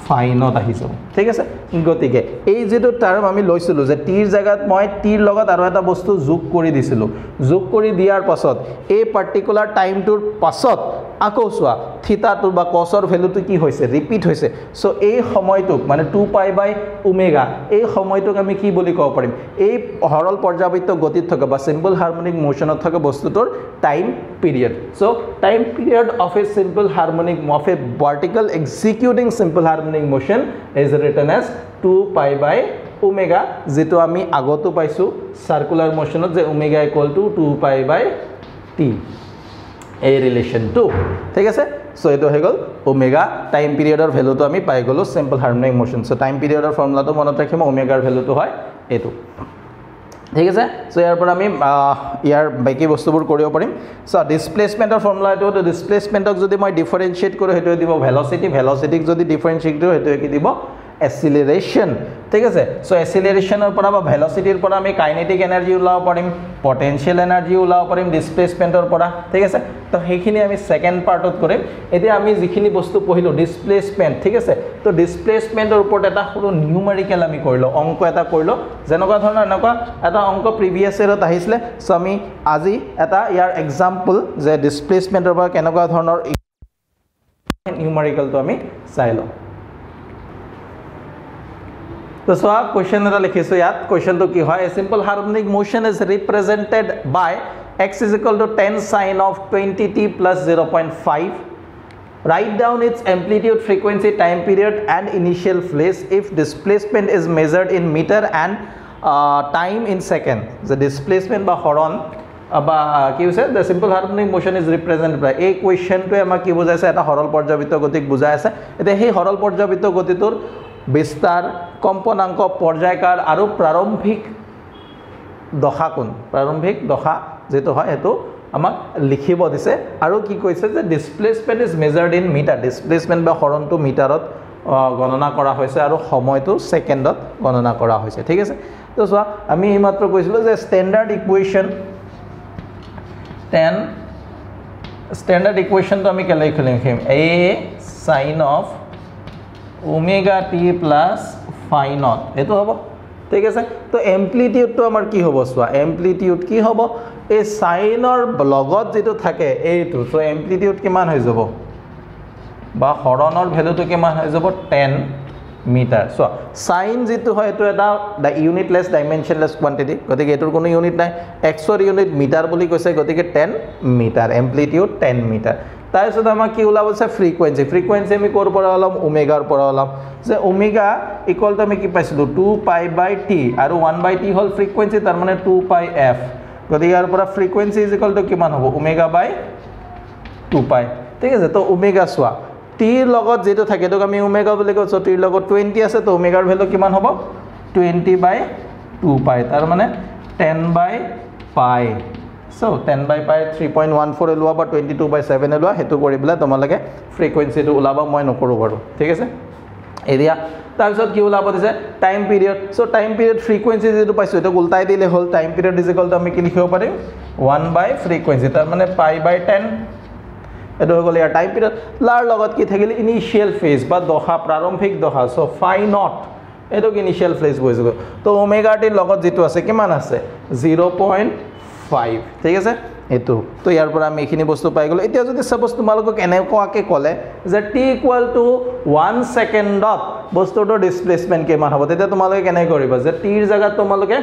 phi naught আহি যাব ঠিক আছে গতিকে এই যেটো টার্ম আমি লৈছিলো যে t ৰ জাগাত মই t ৰ লগত আৰু এটা বস্তু যোগ কৰি দিছিলো যোগ কৰি দিয়াৰ পাছত এই পাৰ্টিকুলাৰ টাইমটোৰ পাছত আকৌ সোৱা থিতাটো বা cosৰ ভ্যালুটো কি হৈছে ৰিপিট হৈছে সো এই সময়টোক মানে 2 পাই বাই ওমেগা এই সময়টোক আমি কি বুলি কব পাৰিম এই সৰল পৰ্যায়বৃত্ত গতিত থকা বা সিম্পল হাৰমোনিক মোশনত থকা বস্তুটোৰ time period so time period of a simple harmonic of a particle executing simple harmonic motion is written as 2 pi by omega যেটো আমি আগতো পাইছো সার্কুলার মোশনত যে omega equal to 2 pi by t a relation to ঠিক আছে so এটো হৈ গল omega time পিৰিয়ডৰ ভ্যালুটো আমি পাই গলো সিম্পল হাৰমোনিক মোশন সো টাইম পিৰিয়ডৰ ফৰ্মুলাটো মনত ৰাখিম ওমেগাৰ ভ্যালুটো হয় এটো ঠিক আছে সো ইয়াৰ পৰা আমি ইয়াৰ বাকি বস্তুবোৰ কৰিব পাৰিম সো ডিসপ্লেসমেন্টৰ ফৰ্মুলাটো তো ডিসপ্লেসমেন্টক যদি মই ডিফাৰেন্সিয়েট কৰো হেটো দিব ভেলোসিটিক যদি ডিফাৰেন্সিয়েট কৰো হেটো কি দিব acceleration ঠিক আছে সো অ্যাসিলাৰেশনৰ পৰা বা ভেলোসিটিৰ পৰা আমি কাইনেটিক এনাৰ্জি উলাব পাৰিম পটেনশিয়াল এনাৰ্জি উলাব পাৰিম ডিসপ্লেসমেন্টৰ পৰা ঠিক আছে তো হেখিনি আমি সেকেন্ড পাৰ্টত কৰিম এতিয়া আমি যিখিনি বস্তু পঢ়িলো ডিসপ্লেসমেন্ট ঠিক আছে তো ডিসপ্লেসমেন্টৰ ওপৰত এটা সৰু নিউমেৰিকেল আমি কৰিলো অংক এটা কৰিলো যেনেকুৱা ধৰণৰ এনেকুৱা এটা অংক প্ৰিভিয়াস ইয়াৰত আহিছিলে সো আমি আজি এটা ইয়াৰ এক্সাম্পল যে ডিসপ্লেসমেন্টৰ পৰা কেনেকুৱা ধৰণৰ নিউমেৰিকেলটো আমি চাই লওঁ तो सो आप क्वेश्चन এটা লিখিছো ইয়াত কোৱেশ্চনটো কি হয় a simple harmonic motion is represented by x is equal to 10 sin of 20t plus 0.5 write down its amplitude frequency time period and initial phase if displacement is measured in meter and time in second যে displacement বা হৰণ বা কি হৈছে the simple harmonic motion is represented by এই কুৱেশ্যনটোৱে আমাক কি বুজাইছে এটা সৰল পৰ্যাবৃত্ত গতিক বুজাই আছে এতিয়া সেই সৰল পৰ্যাবৃত্ত গতিটোৰ বিস্তাৰ কম্পনাংক পৰ্যায়কাল আৰু প্ৰাৰম্ভিক দশা যেটো হয় এটো আমাক লিখিব দিছে আৰু কি কৈছে যে displacement is measured in metre displacement বা হৰণটো মিটাৰত গণনা কৰা হৈছে আৰু সময়টো সেকেন্ডত গণনা কৰা হৈছে ঠিক আছে তো চোৱা আমি এইমাত্ৰ কৈছিলো যে স্ট্যান্ডাৰ্ড ইকুৱেশ্যন তো আমি কেলে লিখিম a sin of omega t plus phi naught এটো হ'ব ঠিক আছে তো এমপ্লিটিউড তো আমাৰ কি হ'ব চোৱা এমপ্লিটিউড কি হ'ব এই সাইনৰ লগত যেটো থাকে এইটো তো এমপ্লিটিউড কিমান হৈ যাব বা হৰণৰ ভ্যালুটো কিমান হৈ যাব 10 মিটাৰ সো সাইন যেটো হয় এটো এটা ইউনিটলেস ডাইমেনশনলেস কোয়ান্টিটি গতিকে এটোৰ কোনো ইউনিট নাই এক্সৰ ইউনিট মিটাৰ বুলি কৈছে গতিকে 10 মিটাৰ এমপ্লিটিউড 10 মিটাৰ তাৰপিছত আমাৰ কি ওলাবছে ফ্ৰিকুৱেন্সি আমি কৰ পৰা ওলাম ওমেগাৰ পৰা ওলাম যে ওমেগা ইকুৱেল টু আমি কি পাইছিলো 2π/t আৰু 1/t হল ফ্ৰিকুৱেন্সি তাৰ মানে 2πf গতিকে ইয়াৰ পৰা ফ্ৰিকুৱেন্সি ইজ ইকুৱেল টু কিমান হ'ব ওমেগা/2π ঠিক আছে তো ওমেগা সোৱা t লগত যেটো থাকে তো আমি ওমেগা বুলি কৈছো t লগত 20 আছে তো ওমেগাৰ ভ্যালু কিমান হ'ব 20/2π তাৰ মানে 10/π so 10/π 3.14 এলোৱা বা 22/7 এলোৱা হেতু কৰিবলে তোমালকে ফ্ৰিকুৱেন্সিটো ওলাবা মই নকৰো বাৰু ঠিক আছে এৰিয়া তাৰপিছত কি ওলাব দিছে time period so time period frequency যেটো পাইছো এটা উল্টাই দিলে হল time period is equal to আমি কি লিখিব পাৰিম 1/ফ্ৰিকুৱেন্সি তাৰ মানে π/10 এটো হৈ গল ইয়াৰ টাইম পিৰিয়ড লাৰ লগত কি থাকিলে ইনিশিয়াল ফেজ বা দশা প্ৰাৰম্ভিক দশা সো phi naught এটো ইনিশিয়াল ফেজ বুজিব তো ওমেগা টি লগত যেটো আছে কিমান আছে 0.5 ঠিক আছে এটো তো ইয়াৰ পৰা আমি এখিনি বস্তু পাই গলো এতিয়া যদি সাপোজ তোমালোকক এনেকুৱাকে কলে যে t = 1 সেকেন্ডত বস্তুটোৰ ডিসপ্লেসমেন্ট কিমান হ'ব তেতিয়া তোমালোকে কেনে কৰিবা যে t ৰ জায়গাত তোমালোকে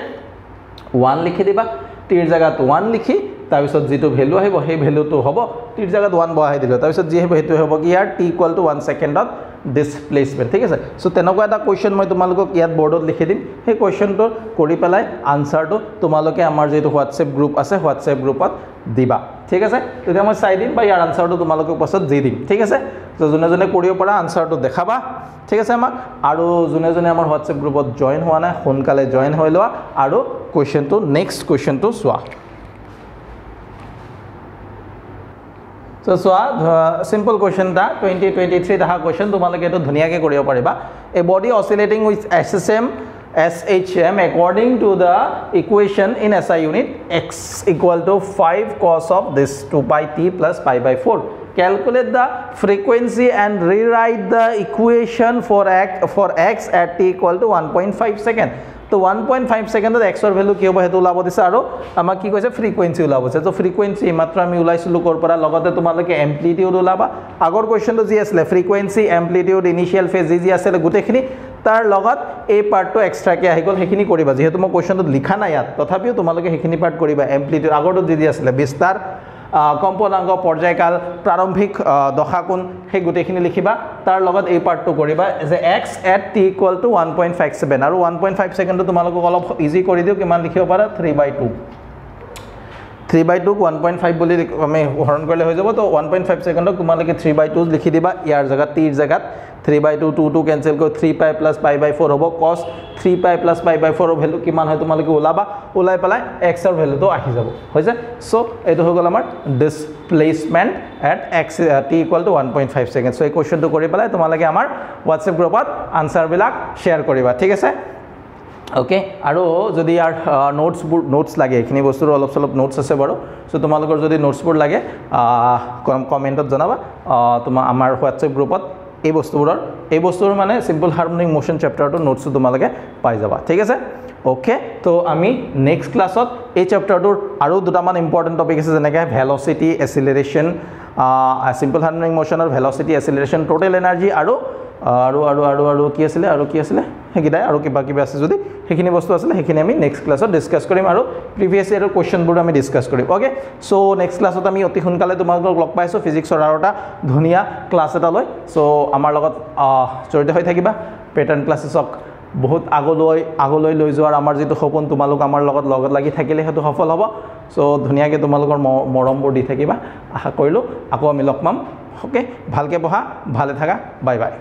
1 লিখি দিবা t ৰ জায়গাত 1 লিখি তাৰ পিছত যেটো ভ্যালু আহিব সেই ভ্যালুটো হ'ব t ৰ জায়গাত 1 বহাই দিলো তাৰ পিছত যি হ'ব হেতু হ'ব কি ইয়াৰ t = 1 সেকেন্ডত ডিসপ্লেসমেন্ট ঠিক আছে সো তেনেকুৱা এটা কোৱেশ্চন মই তোমালোকক ইয়াত বৰ্ডত লিখি দিম সেই কোৱেশ্চনটো কৰি পেলাই আনসাৰটো তোমালোকে আমাৰ যেটো WhatsApp গ্ৰুপ আছে WhatsApp গ্ৰুপত দিবা ঠিক আছে তেতিয়া মই চাই দিম বা ইয়াৰ আনসাৰটো তোমালোকক পাছত দি দিম ঠিক আছে তো জনে কৰিব পৰা আনসাৰটো দেখাবা ঠিক আছে আমাক আৰু জনে আমাৰ WhatsApp গ্ৰুপত জয়েন হোৱা নাই সোনকালে জয়েন হৈ লোৱা আৰু কোৱেশ্চনটো নেক্সট কোৱেশ্চনটো চোৱা So simple question da 2023 daha question tumalage eto dhuniya ke koribo pariba a body oscillating with SHM according to the equation in SI unit x equal to 5 cos of this 2πt plus π/4 calculate the frequency and rewrite the equation for x at t equal to 1.5 second তো 1.5 সেকেন্ডত x এর value কি হ'ব হেতু ওলাব দিছে আৰু আমাক কি কৈছে ফ্ৰিকুৱেন্সি ওলাব দিছে তো ফ্ৰিকুৱেন্সি মাত্ৰ আমি উলাইছিলো কৰ পৰা লগতে তোমালকে এমপ্লিটিউড ওলাবা আগৰ কোৱেশ্চনটো যি আছিল ফ্ৰিকুৱেন্সি এমপ্লিটিউড ইনিশিয়াল ফেজ যি আছিল গুটেখিনি তাৰ লগত এই পাৰ্টটো এক্সট্ৰা কে আহি গল হেখিনি কৰিবা যেহেতু মই কোৱেশ্চনটো লিখা নাই ইয়াত তথাপিও তোমালকে হেখিনি পাৰ্ট কৰিবা এমপ্লিটিউড আগৰটো যি আছিল বিস্তাৰ কম্পনাংক পৰ্যায়কাল প্ৰাৰম্ভিক দশাকোণ হে গুটেখিনি লিখিবা তাৰ লগত এই পাৰ্টটো কৰিবা যে x at t equal to 1.57 আৰু 1.5 সেকেন্ড তোমালোকক অলপ ইজি কৰি দিও কিমান লিখিব পাৰা 3/2 3/2 1.5 বুলি আমি হৰণ কৰিলে হৈ যাব তো 1.5 সেকেন্ডক তোমালোকে 3/2 লিখি দিবা ইয়াৰ জায়গাত t ৰ জায়গাত 3/2 2 2 কেনসেল কৰি 3π + π/4 হ'ব cos 3π + π/4 ভ্যালু কিমান হয় তোমালোকে ওলাবা ওলাই পেলাই x এর ভ্যালুটো আহি যাব হৈছে সো এটো হৈ গল আমাৰ displacement at x t equal to 1.5 second so এই কোৱেশ্চনটো কৰি পেলাই তোমালোকে আমাৰ WhatsApp গ্ৰুপত আনসাৰ বিলাক শেয়াৰ কৰিবা ঠিক আছে ওকে আৰু যদি ইয়াৰ নোটস লাগে এখিনি বস্তুৰ অলপ সলপ নোটস আছে বাৰু সো তোমালোকৰ যদি নোটসবোৰ লাগে কমেন্টত জনাবা তোমা আমাৰ WhatsApp গ্ৰুপত এই বস্তুৰ মানে সিম্পল হাৰমনিক মোশন চ্যাপ্টাৰটো নোটস তোমালোকে পাই যাবা ঠিক আছে ওকে তো আমি নেক্সট ক্লাছত এই চ্যাপ্টাৰটোৰ আৰু দুটামান ইম্পৰ্টেন্ট টপিক আছে যেনেকৈ ভেলোসিটি এসিলাৰেশন সিম্পল হাৰমনিক মোশনৰ ভেলোসিটি এসিলাৰেশন টোটাল এনাৰ্জি আৰু কি আছিল হেকিদাই আৰু কিবা আছে যদি হেখিনি বস্তু আছিল হেখিনি আমি নেক্সট ক্লাছত ডিসকাস কৰিম আৰু প্ৰিভিয়াস ইয়াৰৰ কোৱেশ্চনবোৰ আমি ডিসকাস কৰিম ওকে সো নেক্সট ক্লাছত আমি অতি সোনকালে তোমালোকক লগ পাইছো ফিজিক্সৰ আৰু এটা ধুনিয়া ক্লাছ এটা লৈ সো আমাৰ লগত জড়িত হৈ থাকিবা প্যাটাৰ্ন ক্লাसेसক বহুত আগলৈ লৈ যোৱাৰ আমাৰ যিটো সপোন তোমালোক আমাৰ লগত লাগি থাকিলে সেইটো সফল হ'ব সো ধুনীয়াকৈ তোমালোকৰ মৰমবোৰ দি থাকিবা আশা কৰিলোঁ আকৌ আমি লগ পাম ওকে ভালকৈ পঢ়া ভালে থাকা বাই বাই